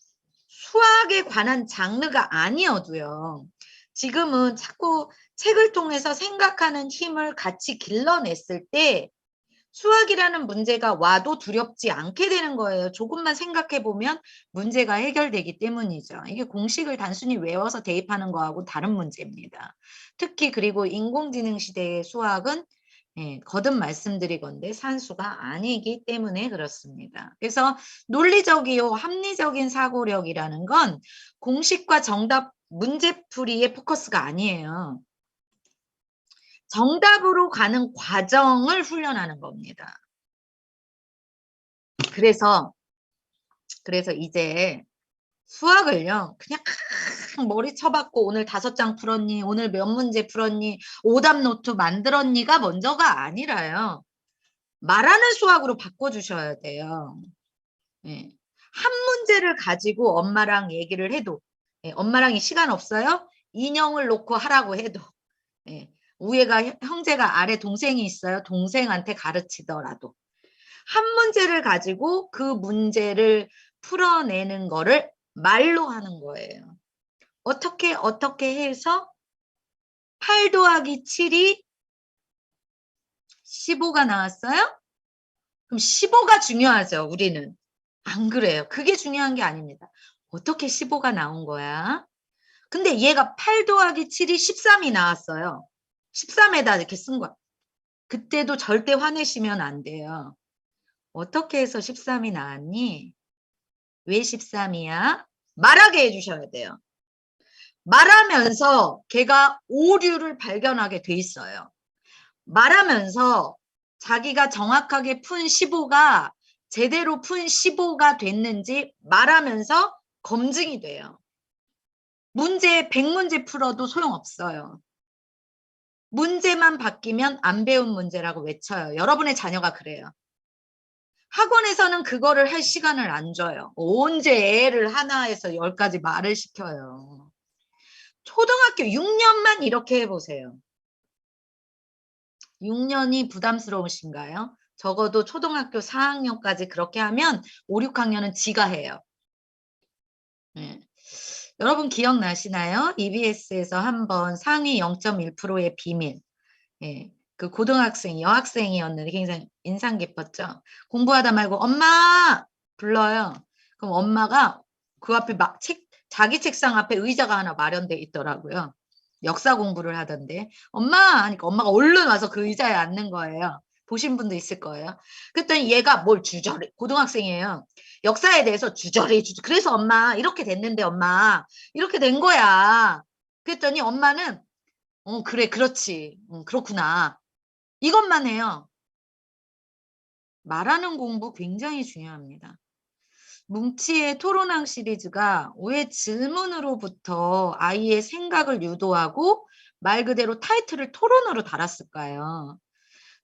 수학에 관한 장르가 아니어도요. 지금은 자꾸 책을 통해서 생각하는 힘을 같이 길러냈을 때 수학이라는 문제가 와도 두렵지 않게 되는 거예요. 조금만 생각해 보면 문제가 해결되기 때문이죠. 이게 공식을 단순히 외워서 대입하는 거하고 다른 문제입니다. 특히 그리고 인공지능 시대의 수학은 거듭 말씀드리건대 산수가 아니기 때문에 그렇습니다. 그래서 논리적이요 합리적인 사고력이라는 건 공식과 정답 문제풀이의 포커스가 아니에요. 정답으로 가는 과정을 훈련하는 겁니다. 그래서 이제 수학을요 그냥 머리 쳐박고 오늘 5장 풀었니 오늘 몇 문제 풀었니 오답 노트 만들었니가 먼저가 아니라요. 말하는 수학으로 바꿔주셔야 돼요. 예. 한 문제를 가지고 엄마랑 얘기를 해도 엄마랑 시간 없어요? 인형을 놓고 하라고 해도 위에가 형제가 아래 동생이 있어요. 동생한테 가르치더라도 한 문제를 가지고 그 문제를 풀어내는 거를 말로 하는 거예요. 어떻게 해서 8 더하기 7이 15가 나왔어요? 그럼 15가 중요하죠, 우리는. 안 그래요. 그게 중요한 게 아닙니다. 어떻게 15가 나온 거야? 근데 얘가 8 더하기 7이 13이 나왔어요. 13에다 이렇게 쓴 거야. 그때도 절대 화내시면 안 돼요. 어떻게 해서 13이 나왔니? 왜 13이야? 말하게 해주셔야 돼요. 말하면서 걔가 오류를 발견하게 돼 있어요. 말하면서 자기가 정확하게 푼 15가 제대로 푼 15가 됐는지 말하면서 검증이 돼요. 문제 100문제 풀어도 소용없어요. 문제만 바뀌면 안 배운 문제라고 외쳐요. 여러분의 자녀가 그래요. 학원에서는 그거를 할 시간을 안 줘요. 언제 애를 하나에서 10까지 말을 시켜요. 초등학교 6년만 이렇게 해보세요. 6년이 부담스러우신가요? 적어도 초등학교 4학년까지 그렇게 하면 5, 6학년은 지가 해요. 네. 여러분 기억나시나요? EBS에서 한번 상위 0.1%의 비밀. 예, 그 고등학생, 여학생이었는데 굉장히 인상 깊었죠. 공부하다 말고 엄마 불러요. 그럼 엄마가 그 앞에 막 자기 책상 앞에 의자가 하나 마련돼 있더라고요. 역사 공부를 하던데 엄마 하니까 엄마가 얼른 와서 그 의자에 앉는 거예요. 보신 분도 있을 거예요. 그랬더니 얘가 뭘 주저리 고등학생이에요. 역사에 대해서 주저리 그래서 엄마 이렇게 됐는데 엄마 이렇게 된 거야. 그랬더니 엄마는 그래 그렇지 그렇구나 이것만 해요. 말하는 공부 굉장히 중요합니다. 뭉치의 토론왕 시리즈가 왜 질문으로부터 아이의 생각을 유도하고 말 그대로 타이틀을 토론으로 달았을까요?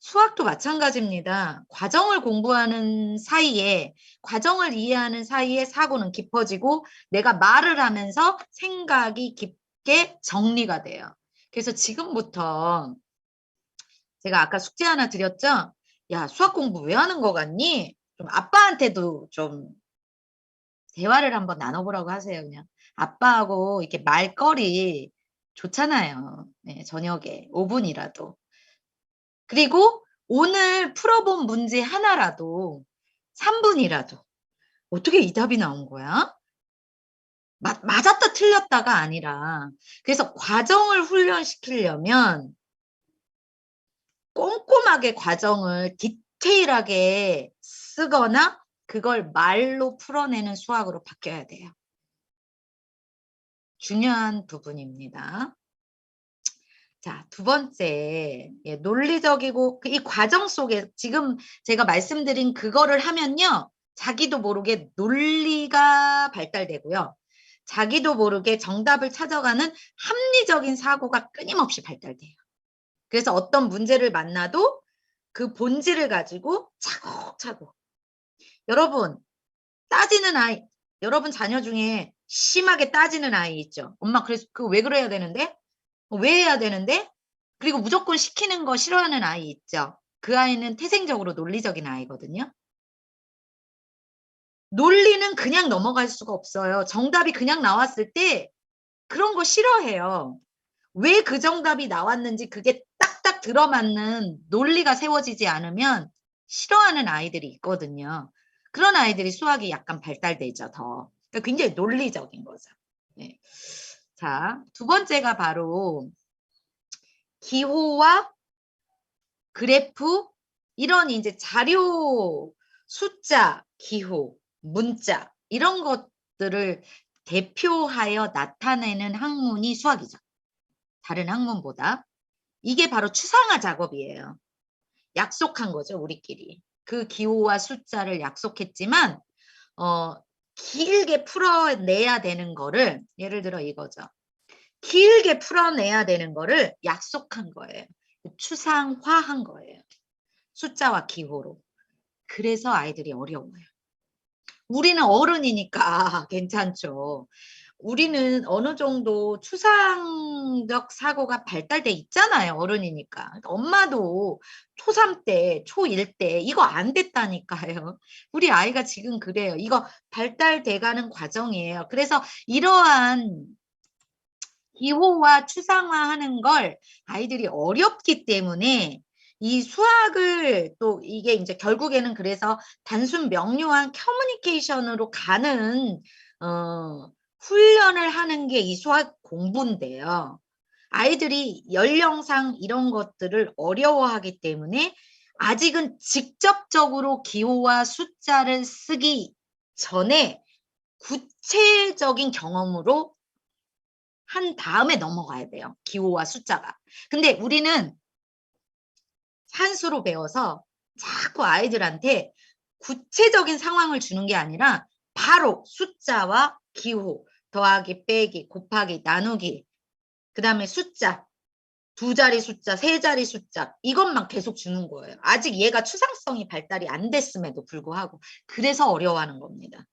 수학도 마찬가지입니다. 과정을 공부하는 사이에 과정을 이해하는 사이에 사고는 깊어지고 내가 말을 하면서 생각이 깊게 정리가 돼요. 그래서 지금부터 제가 아까 숙제 하나 드렸죠? 야, 수학 공부 왜 하는 거 같니? 좀 아빠한테도 좀 대화를 한번 나눠보라고 하세요. 그냥 아빠하고 이렇게 말거리 좋잖아요. 네, 저녁에 5분이라도. 그리고 오늘 풀어본 문제 하나라도 3분이라도 어떻게 이 답이 나온 거야? 맞았다 틀렸다가 아니라 그래서 과정을 훈련시키려면 꼼꼼하게 과정을 디테일하게 쓰거나 그걸 말로 풀어내는 수학으로 바뀌어야 돼요. 중요한 부분입니다. 자, 두 번째, 논리적이고 이 과정 속에 지금 제가 말씀드린 그거를 하면요. 자기도 모르게 논리가 발달되고요. 자기도 모르게 정답을 찾아가는 합리적인 사고가 끊임없이 발달돼요. 그래서 어떤 문제를 만나도 그 본질을 가지고 차곡차곡. 여러분, 따지는 아이, 여러분 자녀 중에 심하게 따지는 아이 있죠? 엄마, 그래서 그거 왜 그래야 되는데? 왜 해야 되는데? 그리고 무조건 시키는 거 싫어하는 아이 있죠? 그 아이는 태생적으로 논리적인 아이거든요. 논리는 그냥 넘어갈 수가 없어요. 정답이 그냥 나왔을 때 그런 거 싫어해요. 왜 그 정답이 나왔는지 그게 딱딱 들어맞는 논리가 세워지지 않으면 싫어하는 아이들이 있거든요. 그런 아이들이 수학이 약간 발달되죠, 더. 그러니까 굉장히 논리적인 거죠. 네. 자, 두 번째가 바로 기호와 그래프, 이런 이제 자료, 숫자, 기호, 문자, 이런 것들을 대표하여 나타내는 학문이 수학이죠. 다른 학문보다. 이게 바로 추상화 작업이에요. 약속한 거죠, 우리끼리. 그 기호와 숫자를 약속했지만 길게 풀어내야 되는 거를 예를 들어 이거죠. 길게 풀어내야 되는 거를 약속한 거예요. 추상화한 거예요. 숫자와 기호로. 그래서 아이들이 어려워요. 우리는 어른이니까 괜찮죠. 우리는 어느 정도 추상적 사고가 발달돼 있잖아요. 어른이니까. 그러니까 엄마도 초3 때, 초1 때 이거 안 됐다니까요. 우리 아이가 지금 그래요. 이거 발달돼 가는 과정이에요. 그래서 이러한 기호와 추상화하는 걸 아이들이 어렵기 때문에 이 수학을 또 이게 이제 결국에는 그래서 단순 명료한 커뮤니케이션으로 가는 훈련을 하는 게 이 수학 공부인데요. 아이들이 연령상 이런 것들을 어려워하기 때문에 아직은 직접적으로 기호와 숫자를 쓰기 전에 구체적인 경험으로 한 다음에 넘어가야 돼요. 기호와 숫자가. 근데 우리는 산수로 배워서 자꾸 아이들한테 구체적인 상황을 주는 게 아니라 바로 숫자와 기호, 더하기, 빼기, 곱하기, 나누기, 그 다음에 숫자, 2자리 숫자, 3자리 숫자, 이것만 계속 주는 거예요. 아직 얘가 추상성이 발달이 안 됐음에도 불구하고. 그래서 어려워하는 겁니다.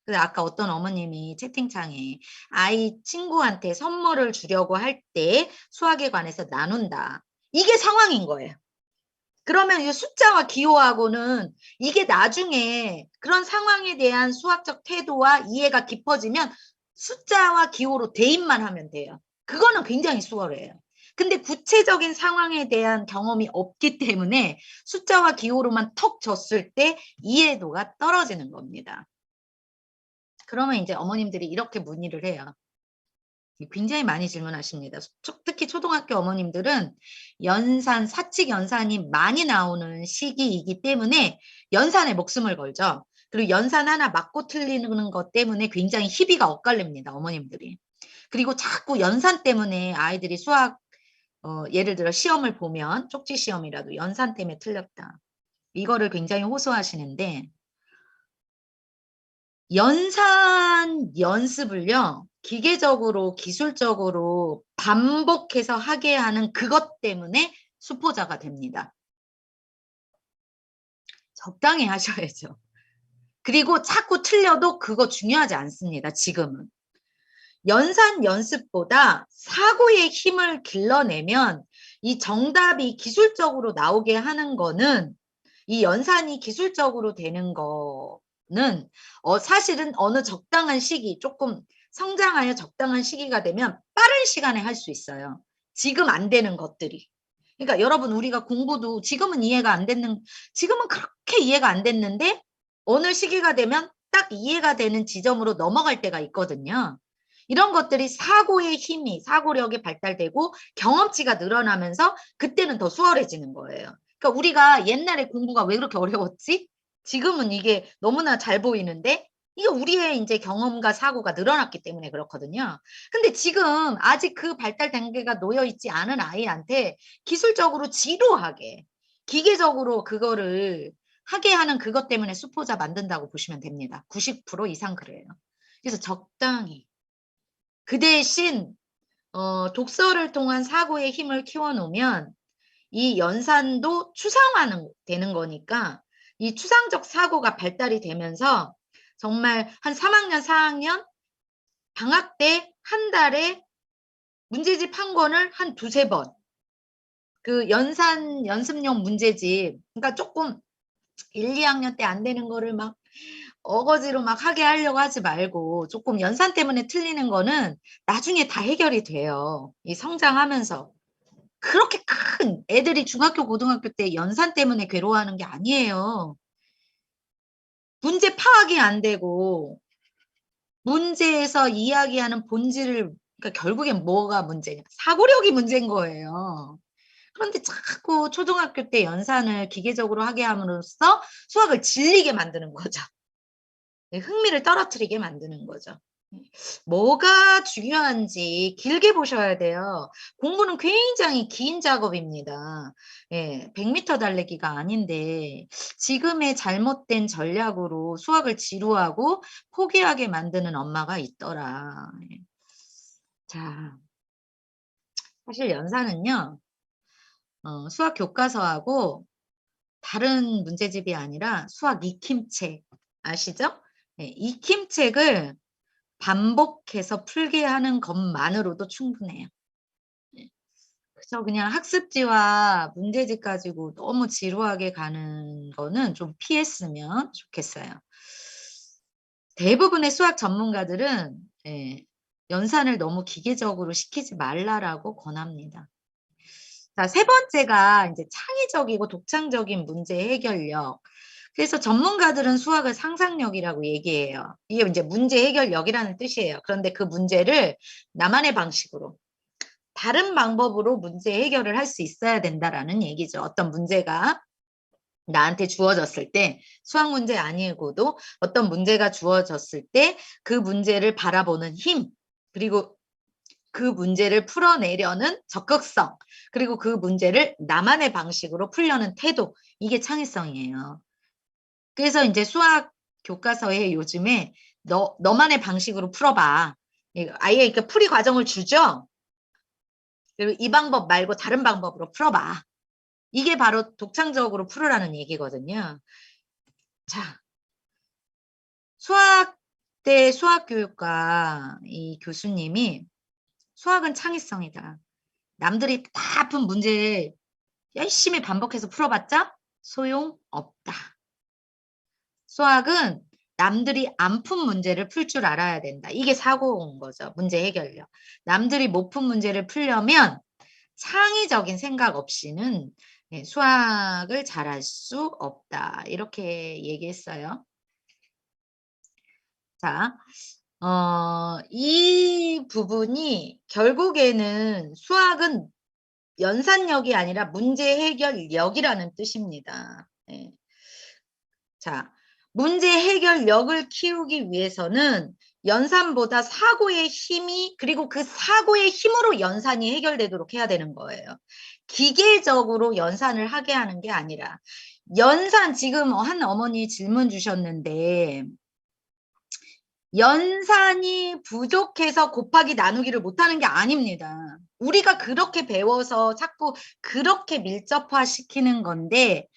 그래서 아까 어떤 어머님이 채팅창에 아이 친구한테 선물을 주려고 할 때 수학에 관해서 나눈다. 이게 상황인 거예요. 그러면 이 숫자와 기호하고는 이게 나중에 그런 상황에 대한 수학적 태도와 이해가 깊어지면 숫자와 기호로 대입만 하면 돼요. 그거는 굉장히 수월해요. 근데 구체적인 상황에 대한 경험이 없기 때문에 숫자와 기호로만 턱 줬을 때 이해도가 떨어지는 겁니다. 그러면 이제 어머님들이 이렇게 문의를 해요. 굉장히 많이 질문하십니다. 특히 초등학교 어머님들은 연산, 사칙 연산이 많이 나오는 시기이기 때문에 연산에 목숨을 걸죠. 그리고 연산 하나 맞고 틀리는 것 때문에 굉장히 희비가 엇갈립니다. 어머님들이. 그리고 자꾸 연산 때문에 아이들이 수학 예를 들어 시험을 보면 쪽지 시험이라도 연산 때문에 틀렸다. 이거를 굉장히 호소하시는데 연산 연습을요. 기계적으로 기술적으로 반복해서 하게 하는 그것 때문에 수포자가 됩니다. 적당히 하셔야죠. 그리고 자꾸 틀려도 그거 중요하지 않습니다. 지금은. 연산 연습보다 사고의 힘을 길러내면 이 정답이 기술적으로 나오게 하는 거는 이 연산이 기술적으로 되는 거는 사실은 어느 적당한 시기 조금 성장하여 적당한 시기가 되면 빠른 시간에 할 수 있어요. 지금 안 되는 것들이. 그러니까 여러분 우리가 공부도 지금은 이해가 안 됐는 지금은 그렇게 이해가 안 됐는데 어느 시기가 되면 딱 이해가 되는 지점으로 넘어갈 때가 있거든요. 이런 것들이 사고의 힘이 사고력이 발달되고 경험치가 늘어나면서 그때는 더 수월해지는 거예요. 그러니까 우리가 옛날에 공부가 왜 그렇게 어려웠지? 지금은 이게 너무나 잘 보이는데 이게 우리의 이제 경험과 사고가 늘어났기 때문에 그렇거든요. 근데 지금 아직 그 발달 단계가 놓여 있지 않은 아이한테 기술적으로 지루하게 기계적으로 그거를 하게 하는 그것 때문에 수포자 만든다고 보시면 됩니다. 90% 이상 그래요. 그래서 적당히 그 대신 독서를 통한 사고의 힘을 키워놓으면 이 연산도 추상화는 되는 거니까 이 추상적 사고가 발달이 되면서 정말 한 3학년, 4학년 방학 때 한 달에 문제집 한 권을 한 2-3번 그 연산 연습용 문제집 그러니까 조금 1, 2학년 때 안 되는 거를 막 어거지로 막 하게 하려고 하지 말고 조금 연산 때문에 틀리는 거는 나중에 다 해결이 돼요. 이 성장하면서. 그렇게 큰 애들이 중학교, 고등학교 때 연산 때문에 괴로워하는 게 아니에요. 문제 파악이 안 되고 문제에서 이야기하는 본질을 그러니까 결국엔 뭐가 문제냐. 사고력이 문제인 거예요. 그런데 자꾸 초등학교 때 연산을 기계적으로 하게 함으로써 수학을 질리게 만드는 거죠. 흥미를 떨어뜨리게 만드는 거죠. 뭐가 중요한지 길게 보셔야 돼요. 공부는 굉장히 긴 작업입니다. 예, 100m 달리기가 아닌데 지금의 잘못된 전략으로 수학을 지루하고 포기하게 만드는 엄마가 있더라. 예. 자, 사실 연산은요. 수학 교과서하고 다른 문제집이 아니라 수학 익힘책 아시죠? 예, 익힘책을 반복해서 풀게 하는 것만으로도 충분해요. 예. 그래서 그냥 학습지와 문제집 가지고 너무 지루하게 가는 거는 좀 피했으면 좋겠어요. 대부분의 수학 전문가들은 예, 연산을 너무 기계적으로 시키지 말라라고 권합니다. 자, 세 번째가 이제 창의적이고 독창적인 문제 해결력. 그래서 전문가들은 수학을 상상력이라고 얘기해요. 이게 이제 문제 해결력이라는 뜻이에요. 그런데 그 문제를 나만의 방식으로 다른 방법으로 문제 해결을 할 수 있어야 된다라는 얘기죠. 어떤 문제가 나한테 주어졌을 때 수학 문제 아니고도 어떤 문제가 주어졌을 때 그 문제를 바라보는 힘, 그리고 그 문제를 풀어내려는 적극성, 그리고 그 문제를 나만의 방식으로 풀려는 태도, 이게 창의성이에요. 그래서 이제 수학 교과서에 요즘에 너만의 방식으로 풀어봐. 아예 그 풀이 과정을 주죠. 그리고 이 방법 말고 다른 방법으로 풀어봐. 이게 바로 독창적으로 풀으라는 얘기거든요. 자, 수학대 수학교육과 이 교수님이 수학은 창의성이다. 남들이 다 푼 문제 열심히 반복해서 풀어봤자 소용없다. 수학은 남들이 안 푼 문제를 풀 줄 알아야 된다. 이게 사고인 거죠. 문제 해결력. 남들이 못 푼 문제를 풀려면 창의적인 생각 없이는 수학을 잘할 수 없다. 이렇게 얘기했어요. 자, 이 부분이 결국에는 수학은 연산력이 아니라 문제 해결력이라는 뜻입니다. 네. 자, 문제 해결력을 키우기 위해서는 연산보다 사고의 힘이, 그리고 그 사고의 힘으로 연산이 해결되도록 해야 되는 거예요. 기계적으로 연산을 하게 하는 게 아니라. 연산, 지금 한 어머니 질문 주셨는데 연산이 부족해서 곱하기 나누기를 못하는 게 아닙니다. 우리가 그렇게 배워서 자꾸 그렇게 밀접화시키는 건데,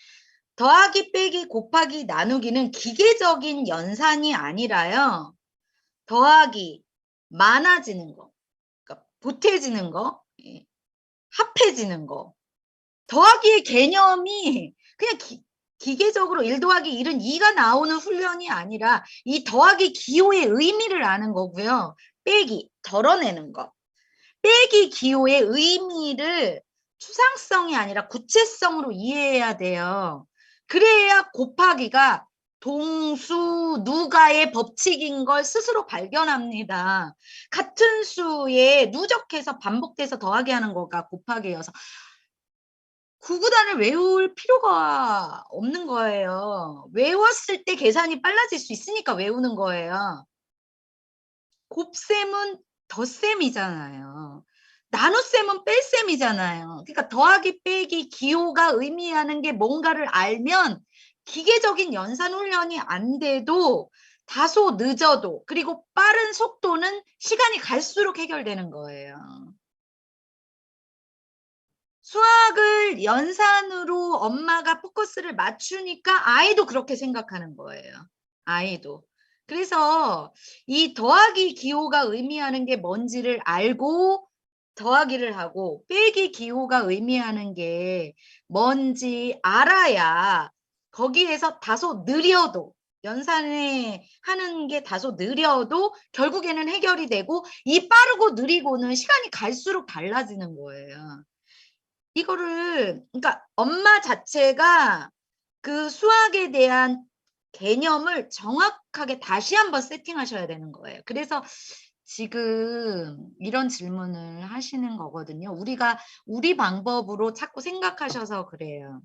더하기 빼기 곱하기 나누기는 기계적인 연산이 아니라요. 더하기, 많아지는 거, 그러니까 보태지는 거, 합해지는 거. 더하기의 개념이 그냥 기계적으로 1 더하기 1은 2가 나오는 훈련이 아니라 이 더하기 기호의 의미를 아는 거고요. 빼기, 덜어내는 거. 빼기 기호의 의미를 추상성이 아니라 구체성으로 이해해야 돼요. 그래야 곱하기가 동수 누가의 법칙인 걸 스스로 발견합니다. 같은 수에 누적해서 반복돼서 더하기 하는 거가 곱하기여서 구구단을 외울 필요가 없는 거예요. 외웠을 때 계산이 빨라질 수 있으니까 외우는 거예요. 곱셈은 덧셈이잖아요. 나눗셈은 뺄셈이잖아요. 그러니까 더하기 빼기 기호가 의미하는 게 뭔가를 알면 기계적인 연산 훈련이 안 돼도 다소 늦어도, 그리고 빠른 속도는 시간이 갈수록 해결되는 거예요. 수학을 연산으로 엄마가 포커스를 맞추니까 아이도 그렇게 생각하는 거예요. 아이도. 그래서 이 더하기 기호가 의미하는 게 뭔지를 알고 더하기를 하고, 빼기 기호가 의미하는 게 뭔지 알아야 거기에서 다소 느려도, 연산에 하는 게 다소 느려도 결국에는 해결이 되고, 이 빠르고 느리고는 시간이 갈수록 달라지는 거예요. 이거를, 그러니까 엄마 자체가 그 수학에 대한 개념을 정확하게 다시 한번 세팅하셔야 되는 거예요. 그래서 지금 이런 질문을 하시는 거거든요. 우리가 우리 방법으로 자꾸 생각하셔서 그래요.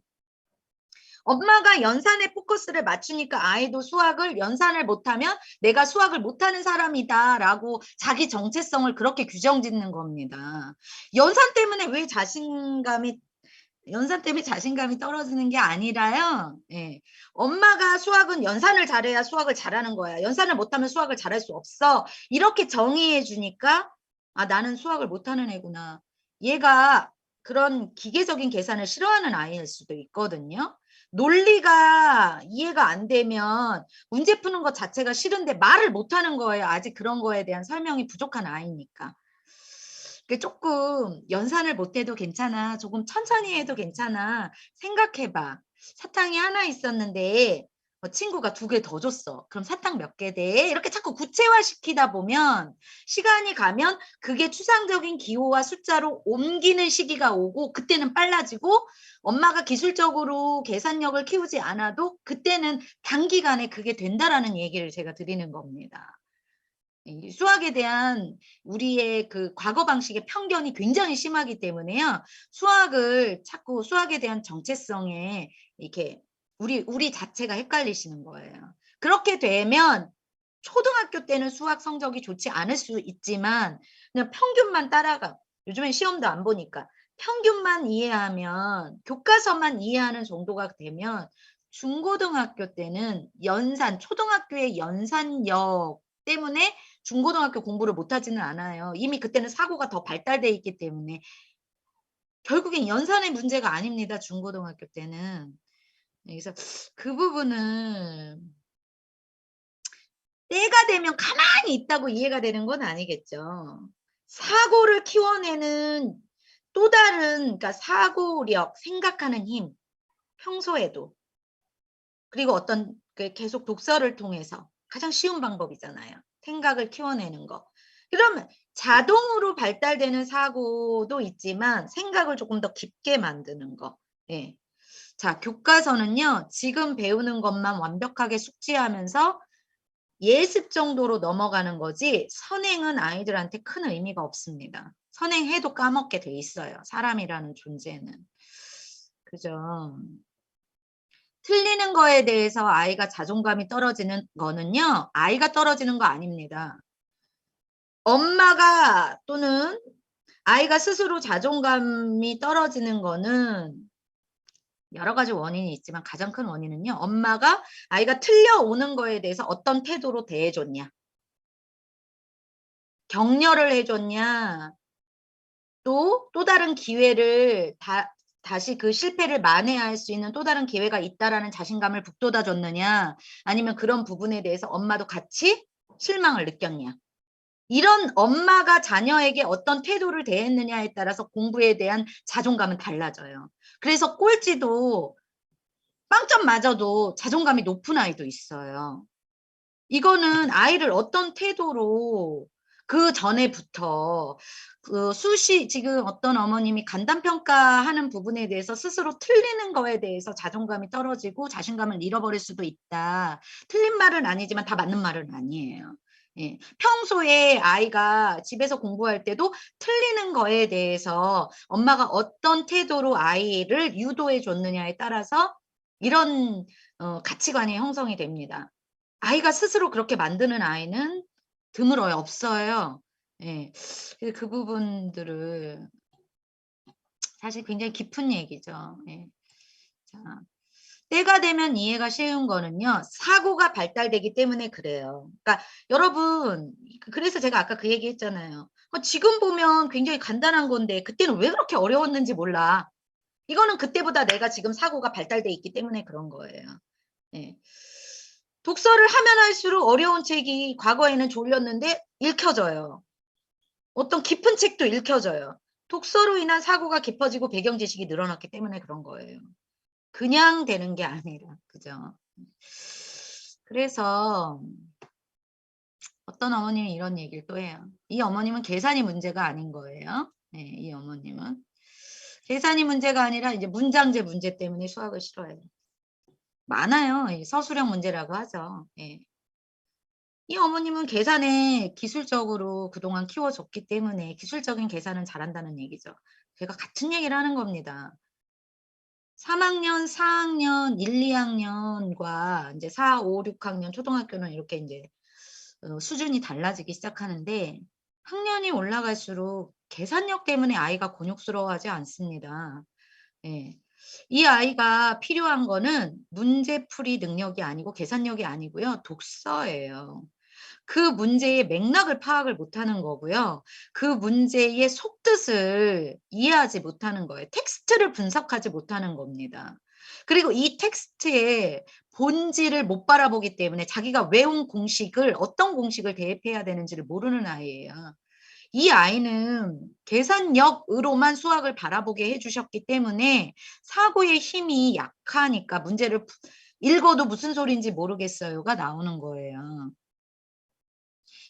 엄마가 연산에 포커스를 맞추니까 아이도 수학을 연산을 못하면 내가 수학을 못하는 사람이다라고 자기 정체성을 그렇게 규정짓는 겁니다. 연산 때문에 왜 연산 때문에 자신감이 떨어지는 게 아니라요. 예. 엄마가 수학은 연산을 잘해야 수학을 잘하는 거야. 연산을 못하면 수학을 잘할 수 없어. 이렇게 정의해 주니까 아, 나는 수학을 못하는 애구나. 얘가 그런 기계적인 계산을 싫어하는 아이일 수도 있거든요. 논리가 이해가 안 되면 문제 푸는 것 자체가 싫은데 말을 못하는 거예요. 아직 그런 거에 대한 설명이 부족한 아이니까. 조금 연산을 못해도 괜찮아. 조금 천천히 해도 괜찮아. 생각해봐. 사탕이 하나 있었는데 친구가 2개 더 줬어. 그럼 사탕 몇 개 돼? 이렇게 자꾸 구체화시키다 보면 시간이 가면 그게 추상적인 기호와 숫자로 옮기는 시기가 오고, 그때는 빨라지고, 엄마가 기술적으로 계산력을 키우지 않아도 그때는 단기간에 그게 된다라는 얘기를 제가 드리는 겁니다. 이 수학에 대한 우리의 그 과거 방식의 편견이 굉장히 심하기 때문에요. 수학을 자꾸 수학에 대한 정체성에 이렇게 우리 자체가 헷갈리시는 거예요. 그렇게 되면 초등학교 때는 수학 성적이 좋지 않을 수 있지만 그냥 평균만 따라가. 요즘엔 시험도 안 보니까 평균만 이해하면 교과서만 이해하는 정도가 되면 중고등학교 때는 초등학교의 연산력 때문에 중고등학교 공부를 못하지는 않아요. 이미 그때는 사고가 더 발달돼 있기 때문에 결국엔 연산의 문제가 아닙니다. 중고등학교 때는. 그래서 그 부분은 때가 되면 가만히 있다고 이해가 되는 건 아니겠죠. 사고를 키워내는 또 다른 그러니까 사고력, 생각하는 힘, 평소에도 그리고 어떤 계속 독서를 통해서 가장 쉬운 방법이잖아요. 생각을 키워내는 거. 그러면 자동으로 발달되는 사고도 있지만 생각을 조금 더 깊게 만드는 거. 예. 자, 교과서는요. 지금 배우는 것만 완벽하게 숙지하면서 예습 정도로 넘어가는 거지 선행은 아이들한테 큰 의미가 없습니다. 선행해도 까먹게 돼 있어요. 사람이라는 존재는. 그죠? 틀리는 거에 대해서 아이가 자존감이 떨어지는 거는요. 아이가 떨어지는 거 아닙니다. 엄마가 또는 아이가 스스로 자존감이 떨어지는 거는 여러 가지 원인이 있지만 가장 큰 원인은요. 엄마가 아이가 틀려오는 거에 대해서 어떤 태도로 대해줬냐. 격려를 해줬냐. 또 다른 기회를 다시 그 실패를 만회할 수 있는 또 다른 기회가 있다라는 자신감을 북돋아 줬느냐. 아니면 그런 부분에 대해서 엄마도 같이 실망을 느꼈냐. 이런 엄마가 자녀에게 어떤 태도를 대했느냐에 따라서 공부에 대한 자존감은 달라져요. 그래서 꼴찌도 빵점 맞아도 자존감이 높은 아이도 있어요. 이거는 아이를 어떤 태도로 그 전에부터 지금 어떤 어머님이 간단평가하는 부분에 대해서 스스로 틀리는 거에 대해서 자존감이 떨어지고 자신감을 잃어버릴 수도 있다. 틀린 말은 아니지만 다 맞는 말은 아니에요. 예. 평소에 아이가 집에서 공부할 때도 틀리는 거에 대해서 엄마가 어떤 태도로 아이를 유도해 줬느냐에 따라서 이런 가치관이 형성이 됩니다. 아이가 스스로 그렇게 만드는 아이는 드물어요. 없어요. 예. 그 부분들을 사실 굉장히 깊은 얘기죠. 예. 자, 때가 되면 이해가 쉬운 거는요. 사고가 발달되기 때문에 그래요. 그러니까 여러분 그래서 제가 아까 그 얘기 했잖아요. 지금 보면 굉장히 간단한 건데 그때는 왜 그렇게 어려웠는지 몰라. 이거는 그때보다 내가 지금 사고가 발달돼 있기 때문에 그런 거예요. 예. 독서를 하면 할수록 어려운 책이 과거에는 졸렸는데 읽혀져요. 어떤 깊은 책도 읽혀져요. 독서로 인한 사고가 깊어지고 배경 지식이 늘어났기 때문에 그런 거예요. 그냥 되는 게 아니라. 그죠? 그래서 어떤 어머님이 이런 얘기를 또 해요. 이 어머님은 계산이 문제가 아닌 거예요. 네, 이 어머님은. 계산이 문제가 아니라 이제 문장제 문제 때문에 수학을 싫어해요. 많아요. 서술형 문제라고 하죠. 예. 이 어머님은 계산에 기술적으로 그동안 키워줬기 때문에 기술적인 계산은 잘한다는 얘기죠. 제가 같은 얘기를 하는 겁니다. 3학년, 4학년, 1, 2학년과 이제 4, 5, 6학년 초등학교는 이렇게 이제 수준이 달라지기 시작하는데 학년이 올라갈수록 계산력 때문에 아이가 곤욕스러워하지 않습니다. 예. 이 아이가 필요한 거는 문제풀이 능력이 아니고 계산력이 아니고요. 독서예요. 그 문제의 맥락을 파악을 못하는 거고요. 그 문제의 속뜻을 이해하지 못하는 거예요. 텍스트를 분석하지 못하는 겁니다. 그리고 이 텍스트의 본질을 못 바라보기 때문에 자기가 외운 공식을 어떤 공식을 대입해야 되는지를 모르는 아이예요. 이 아이는 계산력으로만 수학을 바라보게 해주셨기 때문에 사고의 힘이 약하니까 문제를 읽어도 무슨 소리인지 모르겠어요가 나오는 거예요.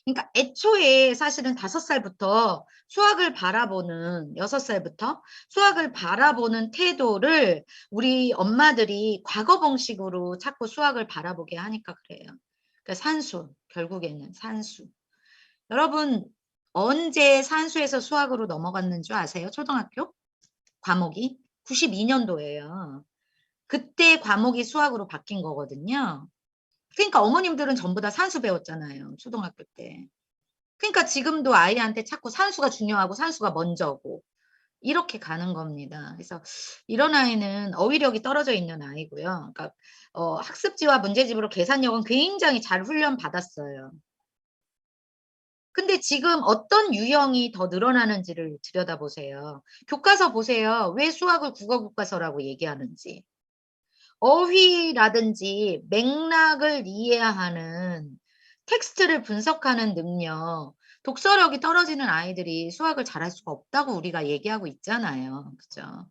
그러니까 애초에 사실은 5살부터 수학을 바라보는 6살부터 수학을 바라보는 태도를 우리 엄마들이 과거 방식으로 자꾸 수학을 바라보게 하니까 그래요. 그러니까 산수 결국에는 산수. 여러분 언제 산수에서 수학으로 넘어갔는 줄 아세요? 초등학교 과목이 92년도예요. 그때 과목이 수학으로 바뀐 거거든요. 그러니까 어머님들은 전부 다 산수 배웠잖아요. 초등학교 때. 그러니까 지금도 아이한테 자꾸 산수가 중요하고 산수가 먼저고 이렇게 가는 겁니다. 그래서 이런 아이는 어휘력이 떨어져 있는 아이고요. 그러니까 학습지와 문제집으로 계산력은 굉장히 잘 훈련 받았어요. 근데 지금 어떤 유형이 더 늘어나는지를 들여다보세요. 교과서 보세요. 왜 수학을 국어 교과서라고 얘기하는지. 어휘라든지 맥락을 이해하는 텍스트를 분석하는 능력, 독서력이 떨어지는 아이들이 수학을 잘할 수가 없다고 우리가 얘기하고 있잖아요. 그죠?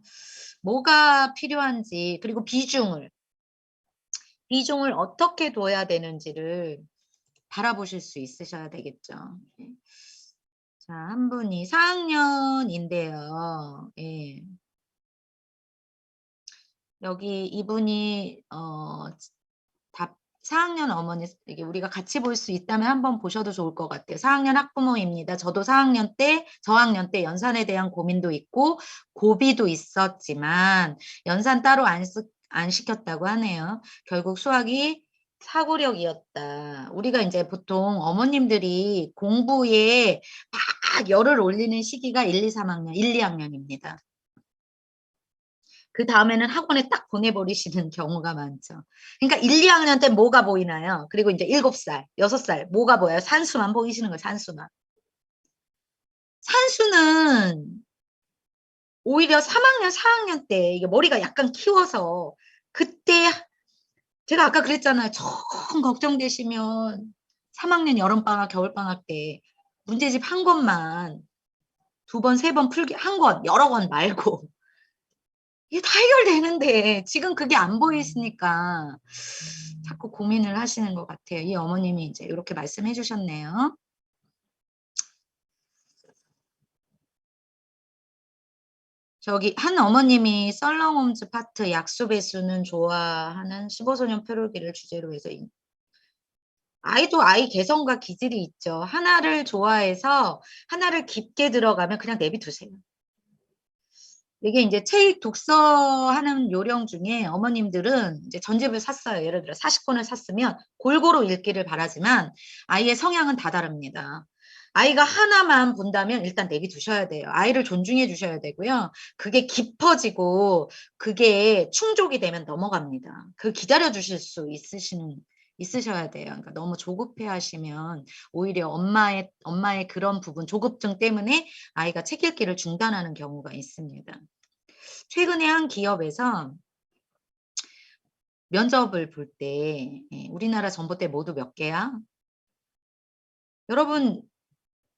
뭐가 필요한지, 그리고 비중을 어떻게 둬야 되는지를 바라보실 수 있으셔야 되겠죠. 자, 한 분이 4학년인데요. 예. 여기 이분이 답 4학년 어머니 이게 우리가 같이 볼 수 있다면 한번 보셔도 좋을 것 같아요. 4학년 학부모입니다. 저도 4학년 때 저학년 때 연산에 대한 고민도 있고 고비도 있었지만 연산 따로 안 시켰다고 하네요. 결국 수학이 사고력이었다. 우리가 이제 보통 어머님들이 공부에 막 열을 올리는 시기가 1, 2, 3학년, 1, 2학년입니다. 그 다음에는 학원에 딱 보내버리시는 경우가 많죠. 그러니까 1, 2학년 때 뭐가 보이나요? 그리고 이제 7살, 6살 뭐가 보여요? 산수만 보이시는 거예요. 산수만. 산수는 오히려 3학년, 4학년 때 이게 머리가 약간 키워서 그때 제가 아까 그랬잖아요. 조금 걱정되시면 3학년 여름방학, 겨울방학 때 문제집 한 권만 2번, 3번 풀기 한 권, 여러 권 말고 이게 다 해결되는데 지금 그게 안 보이시니까 자꾸 고민을 하시는 것 같아요. 이 어머님이 이제 이렇게 말씀해 주셨네요. 저기 한 어머님이 썰렁홈즈 파트 약수배수는 좋아하는 15소년 표류기를 주제로 해서 아이도 아이 개성과 기질이 있죠. 하나를 좋아해서 하나를 깊게 들어가면 그냥 내비두세요. 이게 이제 책 독서하는 요령 중에 어머님들은 이제 전집을 샀어요. 예를 들어 40권을 샀으면 골고루 읽기를 바라지만 아이의 성향은 다 다릅니다. 아이가 하나만 본다면 일단 내비두셔야 돼요. 아이를 존중해 주셔야 되고요. 그게 깊어지고 그게 충족이 되면 넘어갑니다. 그 기다려 주실 수 있으셔야 돼요. 그러니까 너무 조급해 하시면 오히려 엄마의 그런 부분, 조급증 때문에 아이가 책 읽기를 중단하는 경우가 있습니다. 최근에 한 기업에서 면접을 볼 때 우리나라 전봇대 모두 몇 개야?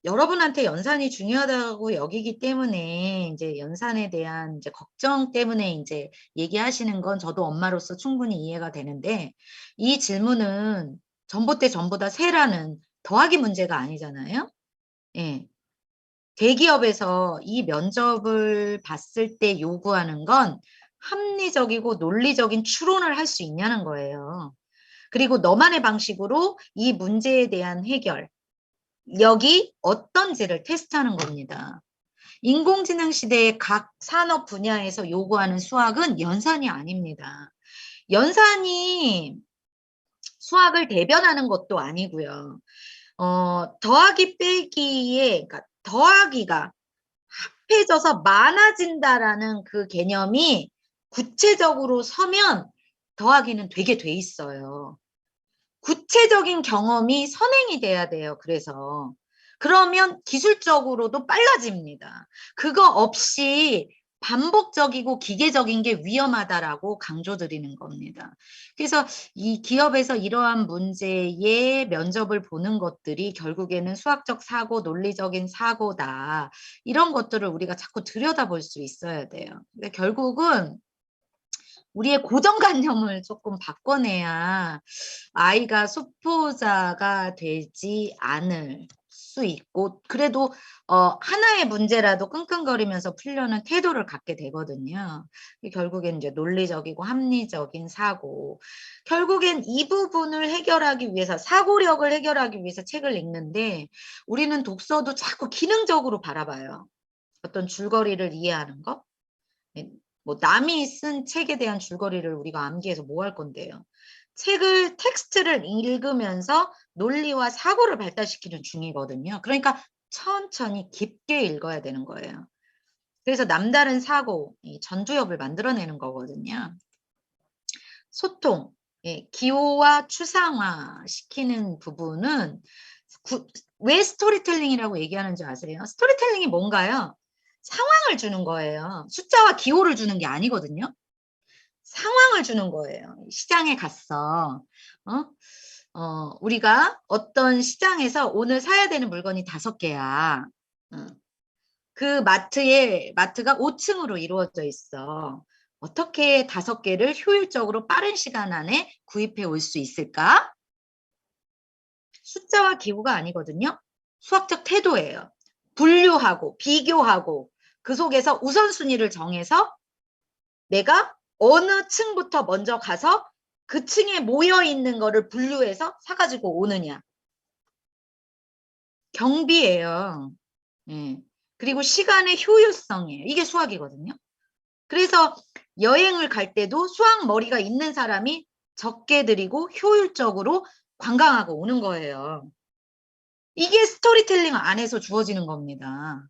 여러분한테 연산이 중요하다고 여기기 때문에 이제 연산에 대한 이제 걱정 때문에 이제 얘기하시는 건 저도 엄마로서 충분히 이해가 되는데 이 질문은 전봇대 전부 다 세라는 더하기 문제가 아니잖아요. 예. 대기업에서 이 면접을 봤을 때 요구하는 건 합리적이고 논리적인 추론을 할 수 있냐는 거예요. 그리고 너만의 방식으로 이 문제에 대한 해결력이 어떤지를 테스트하는 겁니다. 인공지능 시대의 각 산업 분야에서 요구하는 수학은 연산이 아닙니다. 연산이 수학을 대변하는 것도 아니고요. 더하기 빼기에, 그러니까 더하기가 합해져서 많아진다라는 그 개념이 구체적으로 서면 더하기는 되게 돼 있어요. 구체적인 경험이 선행이 돼야 돼요. 그래서 그러면 기술적으로도 빨라집니다. 그거 없이 반복적이고 기계적인 게 위험하다라고 강조드리는 겁니다. 그래서 이 기업에서 이러한 문제의 면접을 보는 것들이 결국에는 수학적 사고, 논리적인 사고다. 이런 것들을 우리가 자꾸 들여다볼 수 있어야 돼요. 근데 결국은 우리의 고정관념을 조금 바꿔내야 아이가 수포자가 되지 않을 수 있고 그래도 하나의 문제라도 끙끙거리면서 풀려는 태도를 갖게 되거든요. 결국엔 이제 논리적이고 합리적인 사고. 결국엔 이 부분을 해결하기 위해서 사고력을 해결하기 위해서 책을 읽는데 우리는 독서도 자꾸 기능적으로 바라봐요. 어떤 줄거리를 이해하는 거. 뭐 남이 쓴 책에 대한 줄거리를 우리가 암기해서 뭐 할 건데요. 책을 텍스트를 읽으면서 논리와 사고를 발달시키는 중이거든요. 그러니까 천천히 깊게 읽어야 되는 거예요. 그래서 남다른 사고, 전두엽을 만들어내는 거거든요. 소통, 기호와 추상화 시키는 부분은 왜 스토리텔링이라고 얘기하는지 아세요? 스토리텔링이 뭔가요? 상황을 주는 거예요. 숫자와 기호를 주는 게 아니거든요. 상황을 주는 거예요. 시장에 갔어. 우리가 어떤 시장에서 오늘 사야 되는 물건이 5개야. 그 마트가 5층으로 이루어져 있어. 어떻게 5개를 효율적으로 빠른 시간 안에 구입해 올 수 있을까? 숫자와 기호가 아니거든요. 수학적 태도예요. 분류하고 비교하고 그 속에서 우선순위를 정해서 내가 어느 층부터 먼저 가서 그 층에 모여 있는 거를 분류해서 사가지고 오느냐. 경비예요. 예. 그리고 시간의 효율성이에요. 이게 수학이거든요. 그래서 여행을 갈 때도 수학 머리가 있는 사람이 적게 들이고 효율적으로 관광하고 오는 거예요. 이게 스토리텔링 안에서 주어지는 겁니다.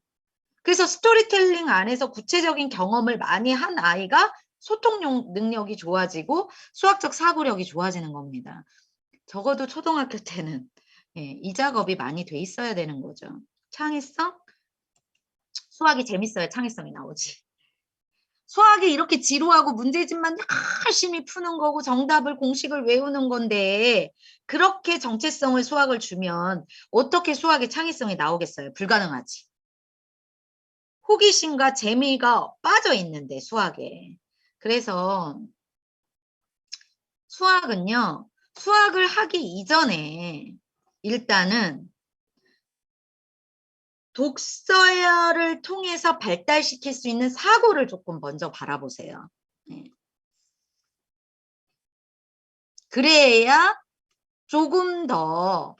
그래서 스토리텔링 안에서 구체적인 경험을 많이 한 아이가 소통 능력이 좋아지고 수학적 사고력이 좋아지는 겁니다. 적어도 초등학교 때는 이 작업이 많이 돼 있어야 되는 거죠. 창의성? 수학이 재밌어야 창의성이 나오지. 수학이 이렇게 지루하고 문제집만 열심히 푸는 거고 정답을 공식을 외우는 건데 그렇게 정체성을 수학을 주면 어떻게 수학의 창의성이 나오겠어요? 불가능하지. 호기심과 재미가 빠져 있는데 수학에. 그래서 수학은요. 수학을 하기 이전에 일단은 독서를 통해서 발달시킬 수 있는 사고를 조금 먼저 바라보세요. 네. 그래야 조금 더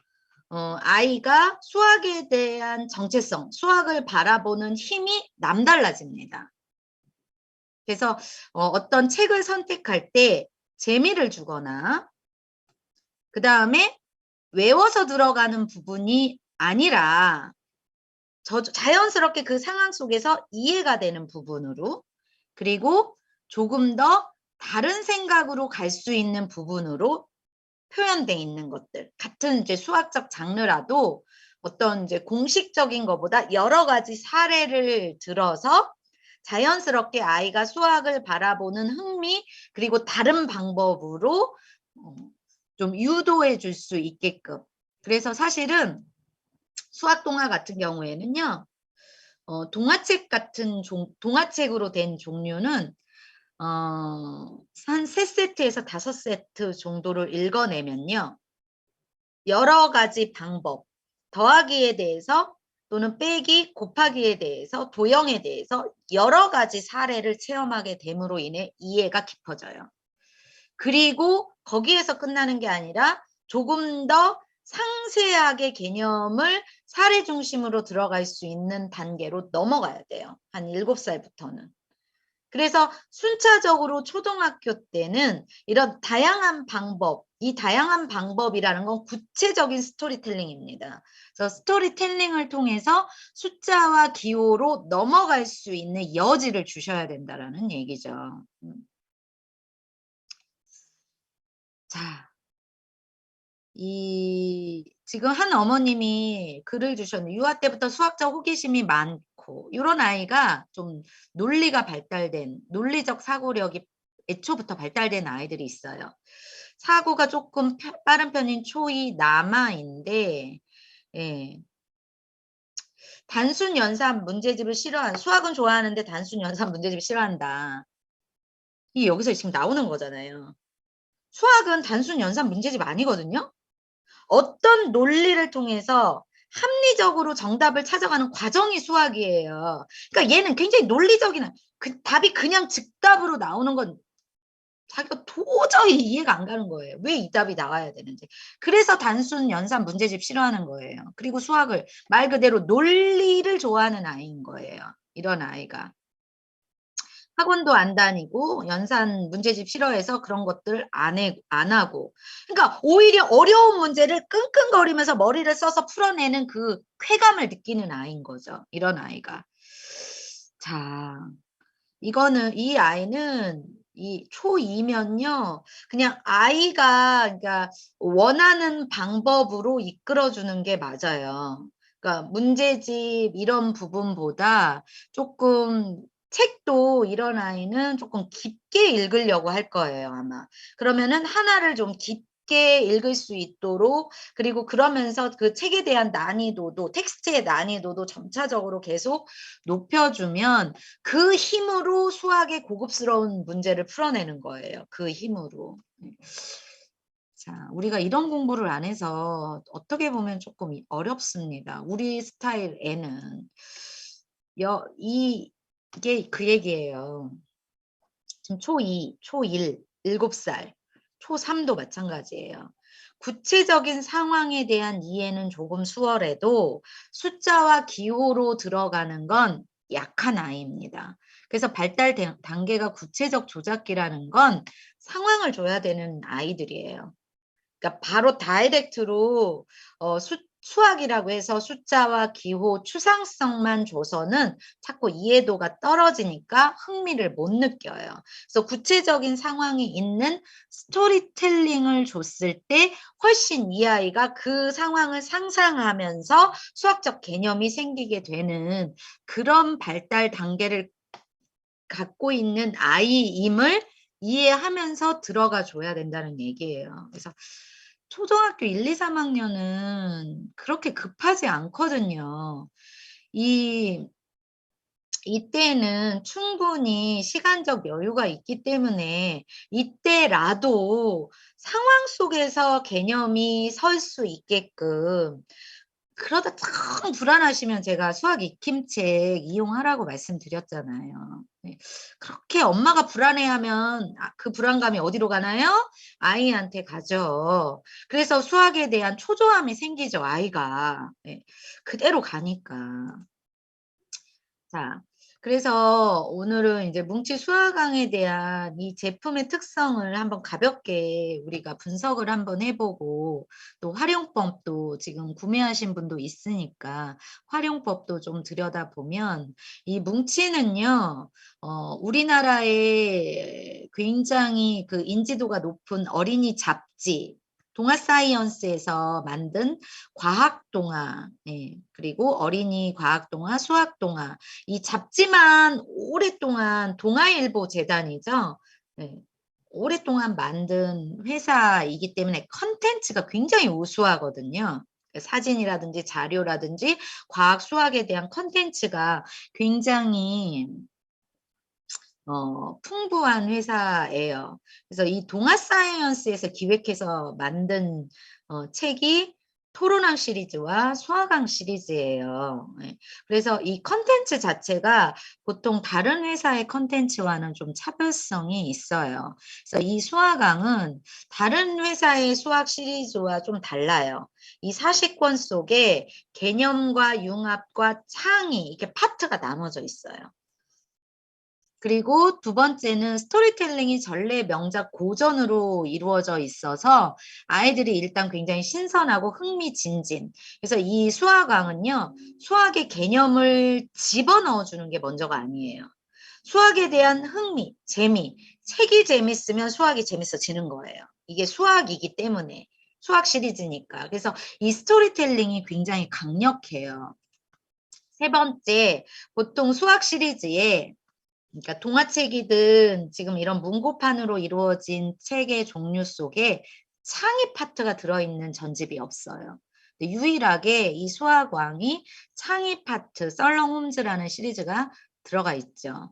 아이가 수학에 대한 정체성, 수학을 바라보는 힘이 남달라집니다. 그래서 어떤 책을 선택할 때 재미를 주거나 그 다음에 외워서 들어가는 부분이 아니라 자연스럽게 그 상황 속에서 이해가 되는 부분으로 그리고 조금 더 다른 생각으로 갈 수 있는 부분으로 표현되어 있는 것들. 같은 이제 수학적 장르라도 어떤 이제 공식적인 것보다 여러 가지 사례를 들어서 자연스럽게 아이가 수학을 바라보는 흥미 그리고 다른 방법으로 좀 유도해 줄 수 있게끔. 그래서 사실은 수학 동화 같은 경우에는요. 동화책 같은 동화책으로 된 종류는 한 3세트에서 5세트 정도를 읽어내면요. 여러 가지 방법, 더하기에 대해서 또는 빼기, 곱하기에 대해서, 도형에 대해서 여러 가지 사례를 체험하게 됨으로 인해 이해가 깊어져요. 그리고 거기에서 끝나는 게 아니라 조금 더 상세하게 개념을 사례 중심으로 들어갈 수 있는 단계로 넘어가야 돼요. 한 7살부터는. 그래서 순차적으로 초등학교 때는 이런 다양한 방법, 이 다양한 방법이라는 건 구체적인 스토리텔링입니다. 그래서 스토리텔링을 통해서 숫자와 기호로 넘어갈 수 있는 여지를 주셔야 된다는 얘기죠. 자, 지금 한 어머님이 글을 주셨는데 유아 때부터 수학적 호기심이 많고 이런 아이가 좀 논리가 발달된 논리적 사고력이 애초부터 발달된 아이들이 있어요. 사고가 조금 빠른 편인 초2 남아인데 예. 단순 연산 문제집을 싫어하는 수학은 좋아하는데 단순 연산 문제집을 싫어한다. 이 여기서 지금 나오는 거잖아요. 수학은 단순 연산 문제집 아니거든요. 어떤 논리를 통해서 합리적으로 정답을 찾아가는 과정이 수학이에요. 그러니까 얘는 굉장히 논리적인 그 답이 그냥 즉답으로 나오는 건 자기가 도저히 이해가 안 가는 거예요. 왜 이 답이 나와야 되는지. 그래서 단순 연산 문제집 싫어하는 거예요. 그리고 수학을 말 그대로 논리를 좋아하는 아이인 거예요. 이런 아이가. 학원도 안 다니고 연산 문제집 싫어해서 그런 것들 안 하고. 그러니까 오히려 어려운 문제를 끙끙거리면서 머리를 써서 풀어내는 그 쾌감을 느끼는 아이인 거죠. 이런 아이가. 자, 이거는 이 아이는 이 초2면요. 그냥 아이가 그러니까 원하는 방법으로 이끌어주는 게 맞아요. 그러니까 문제집 이런 부분보다 조금 책도 이런 아이는 조금 깊게 읽으려고 할 거예요, 아마. 그러면은 하나를 좀 깊게 읽을 수 있도록 그리고 그러면서 그 책에 대한 난이도도 텍스트의 난이도도 점차적으로 계속 높여주면 그 힘으로 수학의 고급스러운 문제를 풀어내는 거예요. 그 힘으로. 자, 우리가 이런 공부를 안 해서 어떻게 보면 조금 어렵습니다. 우리 스타일 애는. 이게 그 얘기예요. 지금 초2, 초1, 7살, 초3도 마찬가지예요. 구체적인 상황에 대한 이해는 조금 수월해도 숫자와 기호로 들어가는 건 약한 아이입니다. 그래서 발달 단계가 구체적 조작기라는 건 상황을 줘야 되는 아이들이에요. 그러니까 바로 다이렉트로 수학이라고 해서 숫자와 기호, 추상성만 줘서는 자꾸 이해도가 떨어지니까 흥미를 못 느껴요. 그래서 구체적인 상황이 있는 스토리텔링을 줬을 때 훨씬 이 아이가 그 상황을 상상하면서 수학적 개념이 생기게 되는 그런 발달 단계를 갖고 있는 아이임을 이해하면서 들어가 줘야 된다는 얘기예요. 그래서 초등학교 1, 2, 3학년은 그렇게 급하지 않거든요. 이때는 충분히 시간적 여유가 있기 때문에 이때라도 상황 속에서 개념이 설 수 있게끔 그러다 참 불안하시면 제가 수학 익힘책 이용하라고 말씀드렸잖아요. 네. 그렇게 엄마가 불안해하면 그 불안감이 어디로 가나요? 아이한테 가죠. 그래서 수학에 대한 초조함이 생기죠, 아이가. 네. 그대로 가니까. 자, 그래서 오늘은 이제 뭉치 수화강에 대한 이 제품의 특성을 한번 가볍게 우리가 분석을 한번 해보고 또 활용법도 지금 구매하신 분도 있으니까 활용법도 좀 들여다보면 이 뭉치는요, 우리나라에 굉장히 그 인지도가 높은 어린이 잡지, 동아사이언스에서 만든 과학동화, 예, 그리고 어린이 과학동화, 수학동화, 이 잡지만 오랫동안 동아일보 재단이죠. 네. 오랫동안 만든 회사이기 때문에 컨텐츠가 굉장히 우수하거든요. 사진이라든지 자료라든지 과학 수학에 대한 컨텐츠가 굉장히 풍부한 회사예요. 그래서 이 동아사이언스에서 기획해서 만든 책이 토론왕 시리즈와 수학왕 시리즈예요. 네. 그래서 이 컨텐츠 자체가 보통 다른 회사의 컨텐츠와는 좀 차별성이 있어요. 그래서 이 수학왕은 다른 회사의 수학 시리즈와 좀 달라요. 이 40권 속에 개념과 융합과 창의 이렇게 파트가 나눠져 있어요. 그리고 두 번째는 스토리텔링이 전래 명작 고전으로 이루어져 있어서 아이들이 일단 굉장히 신선하고 흥미진진. 그래서 이 수학왕은요, 수학의 개념을 집어넣어 주는 게 먼저가 아니에요. 수학에 대한 흥미, 재미, 책이 재밌으면 수학이 재밌어지는 거예요. 이게 수학이기 때문에. 수학 시리즈니까. 그래서 이 스토리텔링이 굉장히 강력해요. 세 번째, 보통 수학 시리즈에 그러니까 동화책이든 지금 이런 문고판으로 이루어진 책의 종류 속에 창의 파트가 들어있는 전집이 없어요. 유일하게 이 수학왕이 창의 파트, 썰렁홈즈라는 시리즈가 들어가 있죠.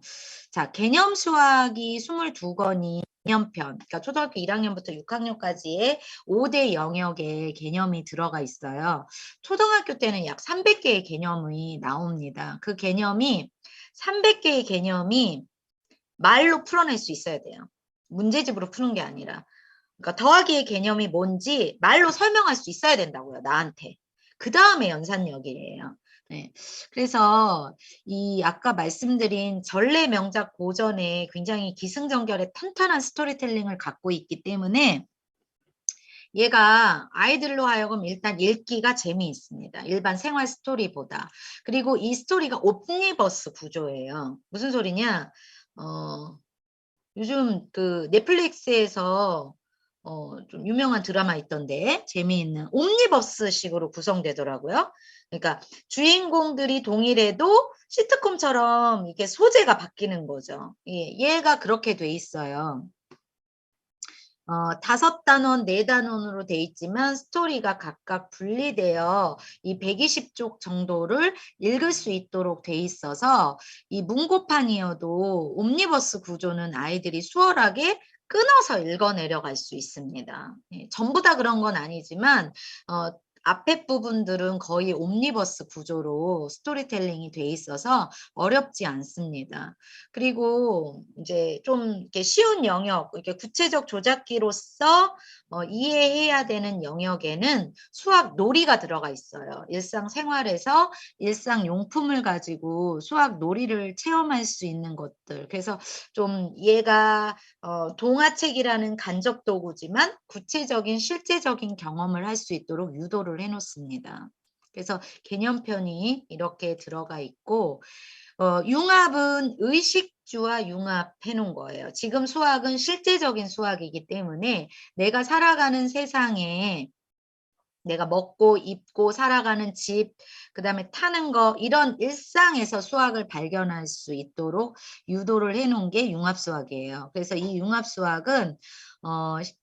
자, 개념 수학이 22권이 개념편, 그러니까 초등학교 1학년부터 6학년까지의 5대 영역의 개념이 들어가 있어요. 초등학교 때는 약 300개의 개념이 나옵니다. 그 개념이 300개의 개념이 말로 풀어낼 수 있어야 돼요. 문제집으로 푸는 게 아니라. 그러니까 더하기의 개념이 뭔지 말로 설명할 수 있어야 된다고요, 나한테. 그 다음에 연산력이에요. 네. 그래서 이 아까 말씀드린 전래 명작 고전에 굉장히 기승전결의 탄탄한 스토리텔링을 갖고 있기 때문에 얘가 아이들로 하여금 일단 읽기가 재미있습니다. 일반 생활 스토리보다. 그리고 이 스토리가 옴니버스 구조예요. 무슨 소리냐? 요즘 그 넷플릭스에서 좀 유명한 드라마 있던데 재미있는 옴니버스식으로 구성되더라고요. 그러니까 주인공들이 동일해도 시트콤처럼 이게 소재가 바뀌는 거죠. 예, 얘가 그렇게 돼 있어요. 5단원, 4단원으로 돼 있지만 스토리가 각각 분리되어 이 120쪽 정도를 읽을 수 있도록 돼 있어서 이 문고판이어도 옴니버스 구조는 아이들이 수월하게 끊어서 읽어 내려갈 수 있습니다. 예, 전부 다 그런 건 아니지만 앞에 부분들은 거의 옴니버스 구조로 스토리텔링이 돼 있어서 어렵지 않습니다. 그리고 이제 좀 이렇게 쉬운 영역, 이렇게 구체적 조작기로서 이해해야 되는 영역에는 수학 놀이가 들어가 있어요. 일상생활에서 일상용품을 가지고 수학 놀이를 체험할 수 있는 것들. 그래서 좀 얘가 동화책이라는 간접 도구지만 구체적인 실제적인 경험을 할 수 있도록 유도를 해놓습니다. 그래서 개념편이 이렇게 들어가 있고 융합은 의식주와 융합해 놓은 거예요. 지금 수학은 실제적인 수학이기 때문에 내가 살아가는 세상에 내가 먹고 입고 살아가는 집, 그 다음에 타는 거 이런 일상에서 수학을 발견할 수 있도록 유도를 해놓은 게 융합수학이에요. 그래서 이 융합수학은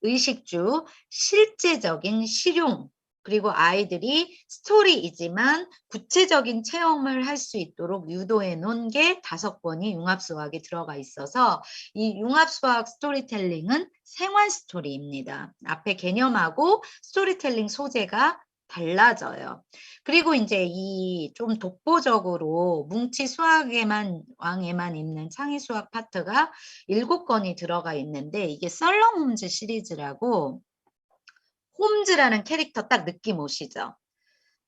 의식주, 실제적인 실용, 그리고 아이들이 스토리이지만 구체적인 체험을 할 수 있도록 유도해 놓은 게 5권이 융합수학에 들어가 있어서 이 융합수학 스토리텔링은 생활 스토리입니다. 앞에 개념하고 스토리텔링 소재가 달라져요. 그리고 이제 이 좀 독보적으로 뭉치 수학에만 왕에만 있는 창의 수학 파트가 7권이 들어가 있는데 이게 썰렁 홈즈 시리즈라고 홈즈라는 캐릭터 딱 느낌 오시죠?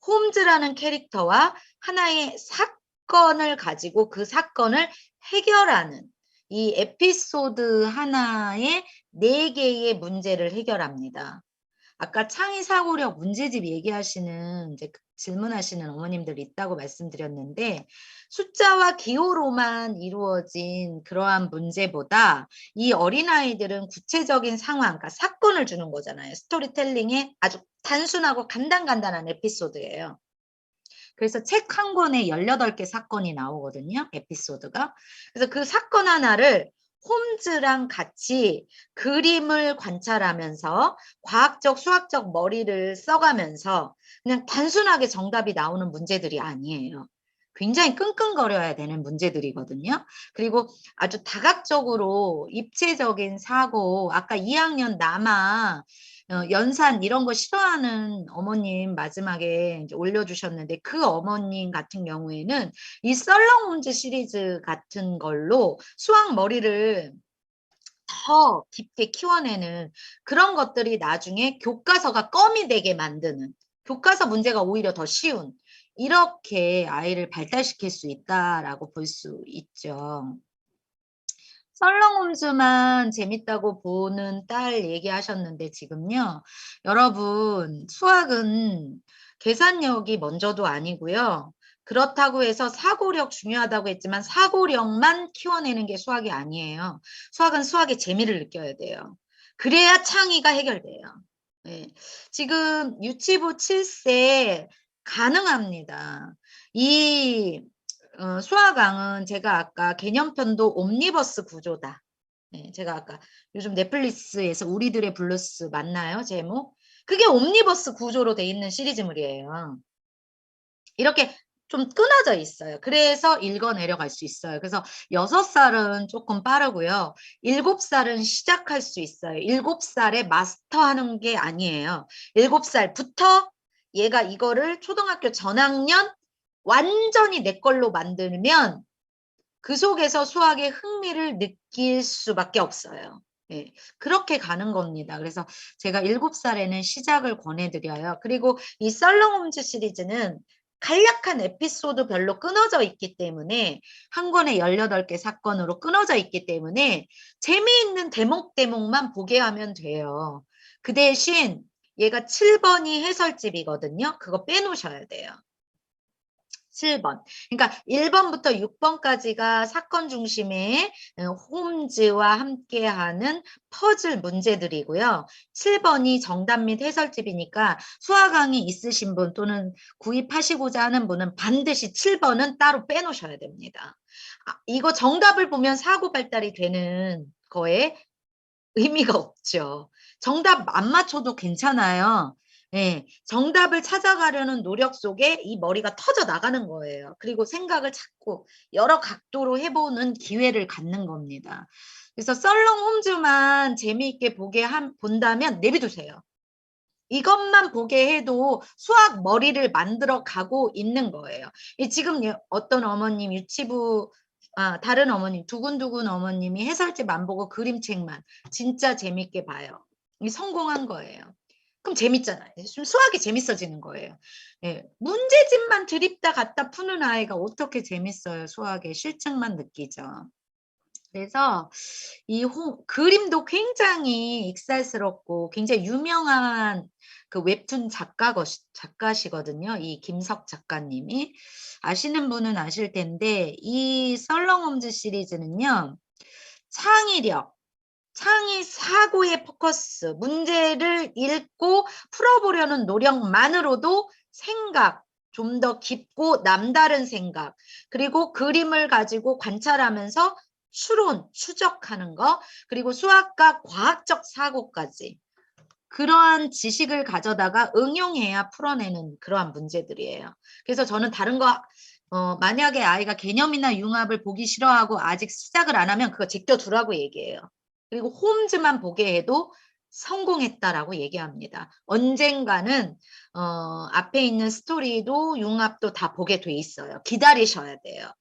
홈즈라는 캐릭터와 하나의 사건을 가지고 그 사건을 해결하는 이 에피소드 하나에 4개의 문제를 해결합니다. 아까 창의사고력 문제집 얘기하시는 이제 질문하시는 어머님들 있다고 말씀드렸는데 숫자와 기호로만 이루어진 그러한 문제보다 이 어린아이들은 구체적인 상황, 그러니까 사건을 주는 거잖아요. 스토리텔링의 아주 단순하고 간단간단한 에피소드예요. 그래서 책 한 권에 18개 사건이 나오거든요. 에피소드가. 그래서 그 사건 하나를 홈즈랑 같이 그림을 관찰하면서 과학적, 수학적 머리를 써가면서 그냥 단순하게 정답이 나오는 문제들이 아니에요. 굉장히 끙끙거려야 되는 문제들이거든요. 그리고 아주 다각적으로 입체적인 사고, 아까 2학년 남아 연산 이런 거 싫어하는 어머님 마지막에 이제 올려주셨는데 그 어머님 같은 경우에는 이 썰렁홈즈 시리즈 같은 걸로 수학 머리를 더 깊게 키워내는 그런 것들이 나중에 교과서가 껌이 되게 만드는 교과서 문제가 오히려 더 쉬운 이렇게 아이를 발달시킬 수 있다라고 볼 수 있죠. 썰렁홈즈만 재밌다고 보는 딸 얘기하셨는데 지금요. 여러분 수학은 계산력이 먼저도 아니고요. 그렇다고 해서 사고력 중요하다고 했지만 사고력만 키워내는 게 수학이 아니에요. 수학은 수학의 재미를 느껴야 돼요. 그래야 창의가 해결돼요. 네. 지금 유치부 7세 가능합니다. 이 수학왕은 제가 아까 개념편도 옴니버스 구조다. 네, 제가 아까 요즘 넷플릭스에서 우리들의 블루스 맞나요? 제목? 그게 옴니버스 구조로 돼 있는 시리즈물이에요. 이렇게 좀 끊어져 있어요. 그래서 읽어 내려갈 수 있어요. 그래서 6살은 조금 빠르고요. 7살은 시작할 수 있어요. 7살에 마스터하는 게 아니에요. 7살부터 얘가 이거를 초등학교 전학년 완전히 내 걸로 만들면 그 속에서 수학의 흥미를 느낄 수밖에 없어요. 예, 그렇게 가는 겁니다. 그래서 제가 7살에는 시작을 권해드려요. 그리고 이 셜록홈즈 시리즈는 간략한 에피소드별로 끊어져 있기 때문에 한 권에 18개 사건으로 끊어져 있기 때문에 재미있는 대목만 보게 하면 돼요. 그 대신 얘가 7번이 해설집이거든요. 그거 빼놓으셔야 돼요. 7번. 그러니까 1번부터 6번까지가 사건 중심의 홈즈와 함께하는 퍼즐 문제들이고요. 7번이 정답 및 해설집이니까 수학 강의 있으신 분 또는 구입하시고자 하는 분은 반드시 7번은 따로 빼놓으셔야 됩니다. 이거 정답을 보면 사고 발달이 되는 거에 의미가 없죠. 정답 안 맞춰도 괜찮아요. 예, 정답을 찾아가려는 노력 속에 이 머리가 터져 나가는 거예요. 그리고 생각을 자꾸 여러 각도로 해보는 기회를 갖는 겁니다. 그래서 썰렁 홈즈만 재미있게 본다면 내비두세요. 이것만 보게 해도 수학 머리를 만들어 가고 있는 거예요. 지금 어떤 어머님 유치부 다른 어머님 두근두근 어머님이 해설집 안 보고 그림책만 진짜 재밌게 봐요. 이 성공한 거예요. 그럼 재밌잖아요. 수학이 재밌어지는 거예요. 예, 문제집만 드립다 갖다 푸는 아이가 어떻게 재밌어요. 수학의 실증만 느끼죠. 그래서 이 그림도 굉장히 익살스럽고 굉장히 유명한 그 웹툰 작가시거든요. 이 김석 작가님이. 아시는 분은 아실 텐데 이 셜록홈즈 시리즈는요. 창의력, 창의 사고의 포커스, 문제를 읽고 풀어보려는 노력만으로도 생각, 좀 더 깊고 남다른 생각, 그리고 그림을 가지고 관찰하면서 추론, 추적하는 거, 그리고 수학과 과학적 사고까지 그러한 지식을 가져다가 응용해야 풀어내는 그러한 문제들이에요. 그래서 저는 다른 거 만약에 아이가 개념이나 융합을 보기 싫어하고 아직 시작을 안 하면 그거 제껴두라고 얘기해요. 그리고 홈즈만 보게 해도 성공했다라고 얘기합니다. 언젠가는 앞에 있는 스토리도 융합도 다 보게 돼 있어요. 기다리셔야 돼요.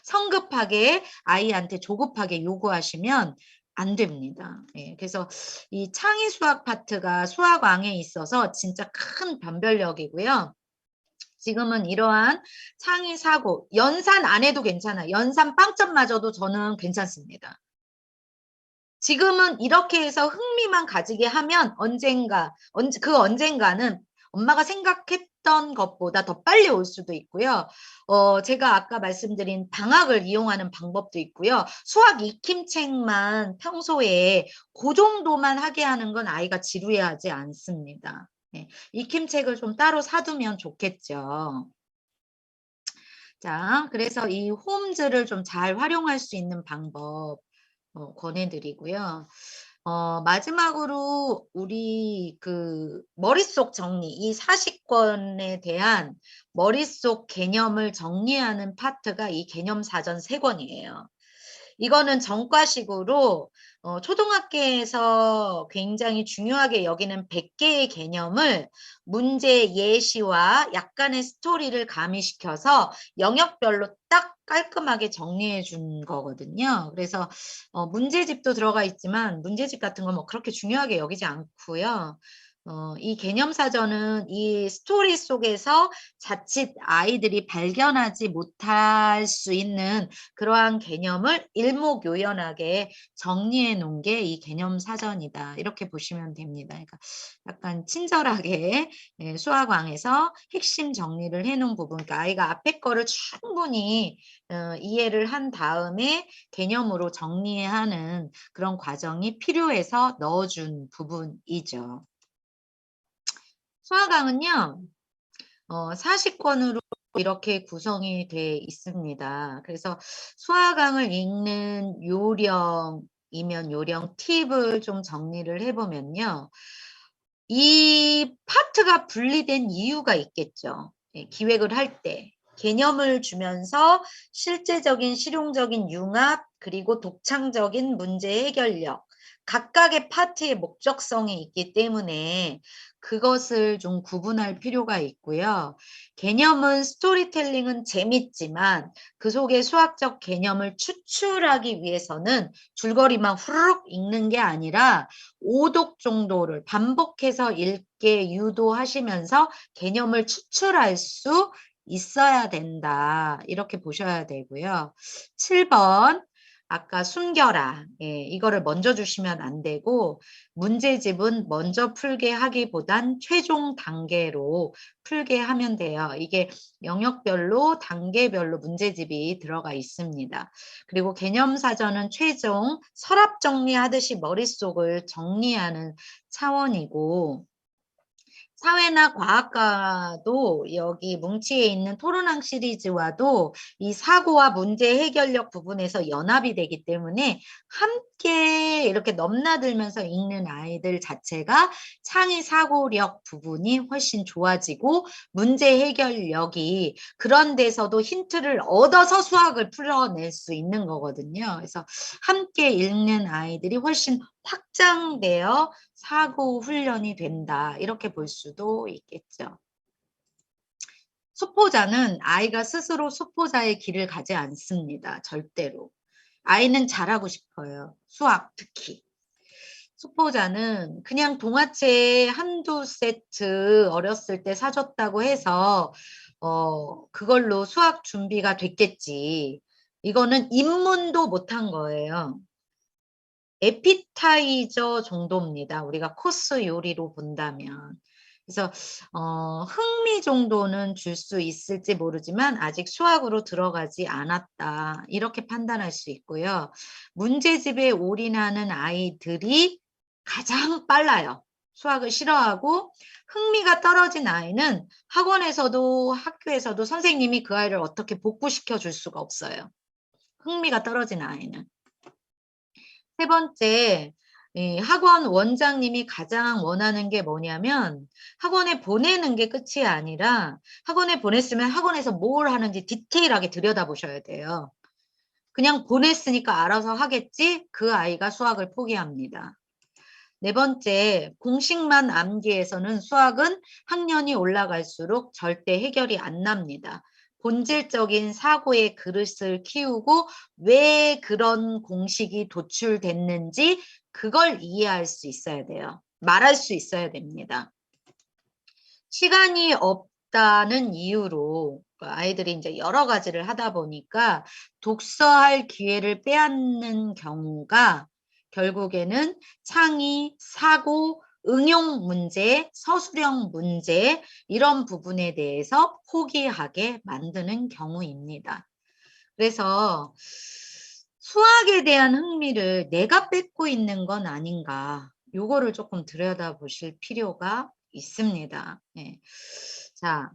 성급하게 아이한테 조급하게 요구하시면 안 됩니다. 예, 그래서 이 창의 수학 파트가 수학왕에 있어서 진짜 큰 변별력이고요. 지금은 이러한 창의 사고, 연산 안 해도 괜찮아요. 연산 빵점 맞아도 저는 괜찮습니다. 지금은 이렇게 해서 흥미만 가지게 하면 그 언젠가는 엄마가 생각했던 것보다 더 빨리 올 수도 있고요. 제가 아까 말씀드린 방학을 이용하는 방법도 있고요. 수학 익힘책만 평소에 그 정도만 하게 하는 건 아이가 지루해하지 않습니다. 네, 익힘책을 좀 따로 사두면 좋겠죠. 자, 그래서 이 홈즈를 좀 잘 활용할 수 있는 방법 권해드리고요. 마지막으로 우리 그 머릿속 정리, 이 사시권에 대한 머릿속 개념을 정리하는 파트가 이 개념 사전 3권이에요. 이거는 전과식으로 초등학교에서 굉장히 중요하게 여기는 100개의 개념을 문제 예시와 약간의 스토리를 가미시켜서 영역별로 딱 깔끔하게 정리해 준 거거든요. 그래서 문제집도 들어가 있지만 문제집 같은 건 뭐 그렇게 중요하게 여기지 않고요. 이 개념사전은 이 스토리 속에서 자칫 아이들이 발견하지 못할 수 있는 그러한 개념을 일목요연하게 정리해 놓은 게 이 개념사전이다. 이렇게 보시면 됩니다. 그러니까 약간 친절하게 수학왕에서 핵심 정리를 해 놓은 부분, 그러니까 아이가 앞에 거를 충분히 이해를 한 다음에 개념으로 정리하는 그런 과정이 필요해서 넣어준 부분이죠. 수학왕은요. 40권으로 이렇게 구성이 돼 있습니다. 그래서 수학왕을 읽는 요령이면 요령 팁을 좀 정리를 해보면요. 이 파트가 분리된 이유가 있겠죠. 기획을 할 때. 개념을 주면서 실제적인 실용적인 융합 그리고 독창적인 문제 해결력 각각의 파트의 목적성이 있기 때문에 그것을 좀 구분할 필요가 있고요. 개념은 스토리텔링은 재밌지만 그 속에 수학적 개념을 추출하기 위해서는 줄거리만 후루룩 읽는 게 아니라 5독 정도를 반복해서 읽게 유도하시면서 개념을 추출할 수 있어야 된다. 이렇게 보셔야 되고요. 7번 아까 숨겨라. 예, 이거를 먼저 주시면 안 되고 문제집은 먼저 풀게 하기보단 최종 단계로 풀게 하면 돼요. 이게 영역별로 단계별로 문제집이 들어가 있습니다. 그리고 개념사전은 최종 서랍 정리하듯이 머릿속을 정리하는 차원이고 사회나 과학과도 여기 뭉치에 있는 토론항 시리즈와도 이 사고와 문제 해결력 부분에서 연합이 되기 때문에 함께 이렇게 넘나들면서 읽는 아이들 자체가 창의 사고력 부분이 훨씬 좋아지고 문제 해결력이 그런 데서도 힌트를 얻어서 수학을 풀어낼 수 있는 거거든요. 그래서 함께 읽는 아이들이 훨씬 확장되어 사고 훈련이 된다. 이렇게 볼 수도 있겠죠. 수포자는 아이가 스스로 수포자의 길을 가지 않습니다. 절대로. 아이는 잘하고 싶어요. 수학 특히. 수포자는 그냥 동화책 한두 세트 어렸을 때 사줬다고 해서 그걸로 수학 준비가 됐겠지. 이거는 입문도 못한 거예요. 에피타이저 정도입니다. 우리가 코스 요리로 본다면. 그래서 흥미 정도는 줄 수 있을지 모르지만 아직 수학으로 들어가지 않았다. 이렇게 판단할 수 있고요. 문제집에 올인하는 아이들이 가장 빨라요. 수학을 싫어하고 흥미가 떨어진 아이는 학원에서도 학교에서도 선생님이 그 아이를 어떻게 복구시켜 줄 수가 없어요. 흥미가 떨어진 아이는. 세 번째, 학원 원장님이 가장 원하는 게 뭐냐면 학원에 보내는 게 끝이 아니라 학원에 보냈으면 학원에서 뭘 하는지 디테일하게 들여다보셔야 돼요. 그냥 보냈으니까 알아서 하겠지? 그 아이가 수학을 포기합니다. 네 번째, 공식만 암기해서는 수학은 학년이 올라갈수록 절대 해결이 안 납니다. 본질적인 사고의 그릇을 키우고 왜 그런 공식이 도출됐는지 그걸 이해할 수 있어야 돼요. 말할 수 있어야 됩니다. 시간이 없다는 이유로 아이들이 이제 여러 가지를 하다 보니까 독서할 기회를 빼앗는 경우가 결국에는 창의, 사고, 응용 문제, 서술형 문제 이런 부분에 대해서 포기하게 만드는 경우입니다. 그래서 수학에 대한 흥미를 내가 뺏고 있는 건 아닌가 요거를 조금 들여다보실 필요가 있습니다. 네. 자,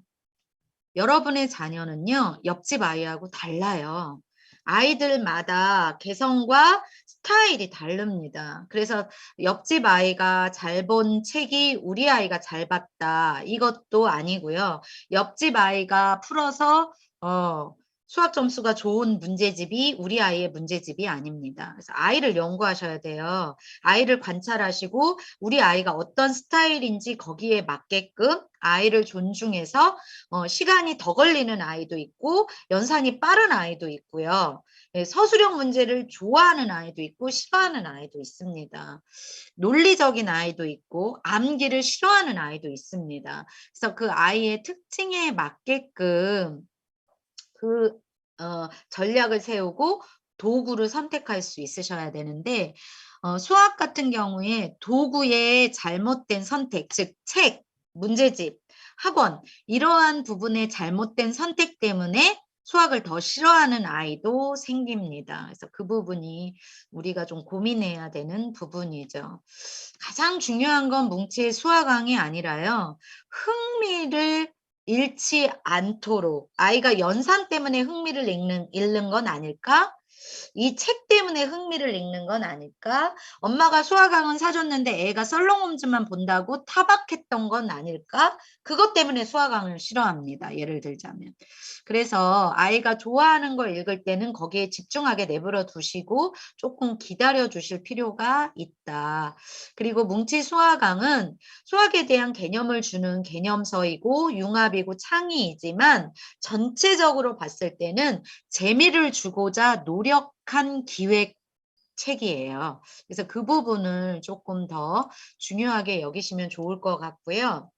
여러분의 자녀는요, 옆집 아이하고 달라요. 아이들마다 개성과 스타일이 다릅니다. 그래서 옆집 아이가 잘 본 책이 우리 아이가 잘 봤다. 이것도 아니고요. 옆집 아이가 풀어서 수학 점수가 좋은 문제집이 우리 아이의 문제집이 아닙니다. 그래서 아이를 연구하셔야 돼요. 아이를 관찰하시고 우리 아이가 어떤 스타일인지 거기에 맞게끔 아이를 존중해서 시간이 더 걸리는 아이도 있고 연산이 빠른 아이도 있고요. 서술형 문제를 좋아하는 아이도 있고 싫어하는 아이도 있습니다. 논리적인 아이도 있고 암기를 싫어하는 아이도 있습니다. 그래서 그 아이의 특징에 맞게끔 그 전략을 세우고 도구를 선택할 수 있으셔야 되는데 수학 같은 경우에 도구의 잘못된 선택, 즉 책, 문제집, 학원 이러한 부분의 잘못된 선택 때문에 수학을 더 싫어하는 아이도 생깁니다. 그래서 그 부분이 우리가 좀 고민해야 되는 부분이죠. 가장 중요한 건 뭉치의 수학왕이 아니라요. 흥미를 잃지 않도록 아이가 연산 때문에 흥미를 잃는 건 아닐까? 이 책 때문에 흥미를 잃는 건 아닐까? 엄마가 수학학원 사줬는데 애가 썰렁홈즈만 본다고 타박했던 건 아닐까? 그것 때문에 수학학원을 싫어합니다. 예를 들자면. 그래서 아이가 좋아하는 걸 읽을 때는 거기에 집중하게 내버려 두시고 조금 기다려 주실 필요가 있다. 그리고 뭉치 수학왕은 수학에 대한 개념을 주는 개념서이고 융합이고 창의이지만 전체적으로 봤을 때는 재미를 주고자 노력한 기획 책이에요. 그래서 그 부분을 조금 더 중요하게 여기시면 좋을 것 같고요.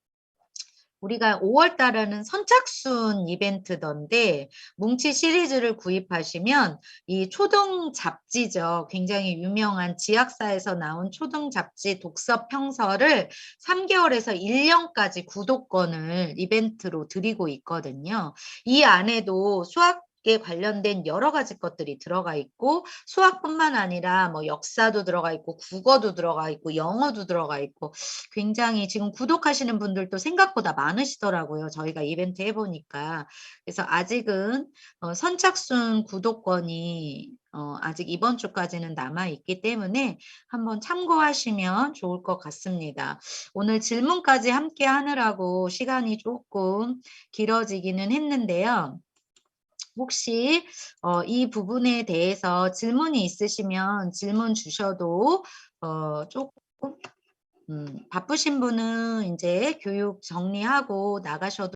우리가 5월 달에는 선착순 이벤트던데 뭉치 시리즈를 구입하시면 이 초등 잡지죠. 굉장히 유명한 지학사에서 나온 초등 잡지 독서 평서를 3개월에서 1년까지 구독권을 이벤트로 드리고 있거든요. 이 안에도 수학에 관련된 여러 가지 것들이 들어가 있고 수학뿐만 아니라 뭐 역사도 들어가 있고 국어도 들어가 있고 영어도 들어가 있고 굉장히 지금 구독하시는 분들도 생각보다 많으시더라고요. 저희가 이벤트 해보니까. 그래서 아직은 선착순 구독권이 아직 이번 주까지는 남아있기 때문에 한번 참고하시면 좋을 것 같습니다. 오늘 질문까지 함께 하느라고 시간이 조금 길어지기는 했는데요. 혹시 이 부분에 대해서 질문이 있으시면 질문 주셔도 조금 바쁘신 분은 이제 교육 정리하고 나가셔도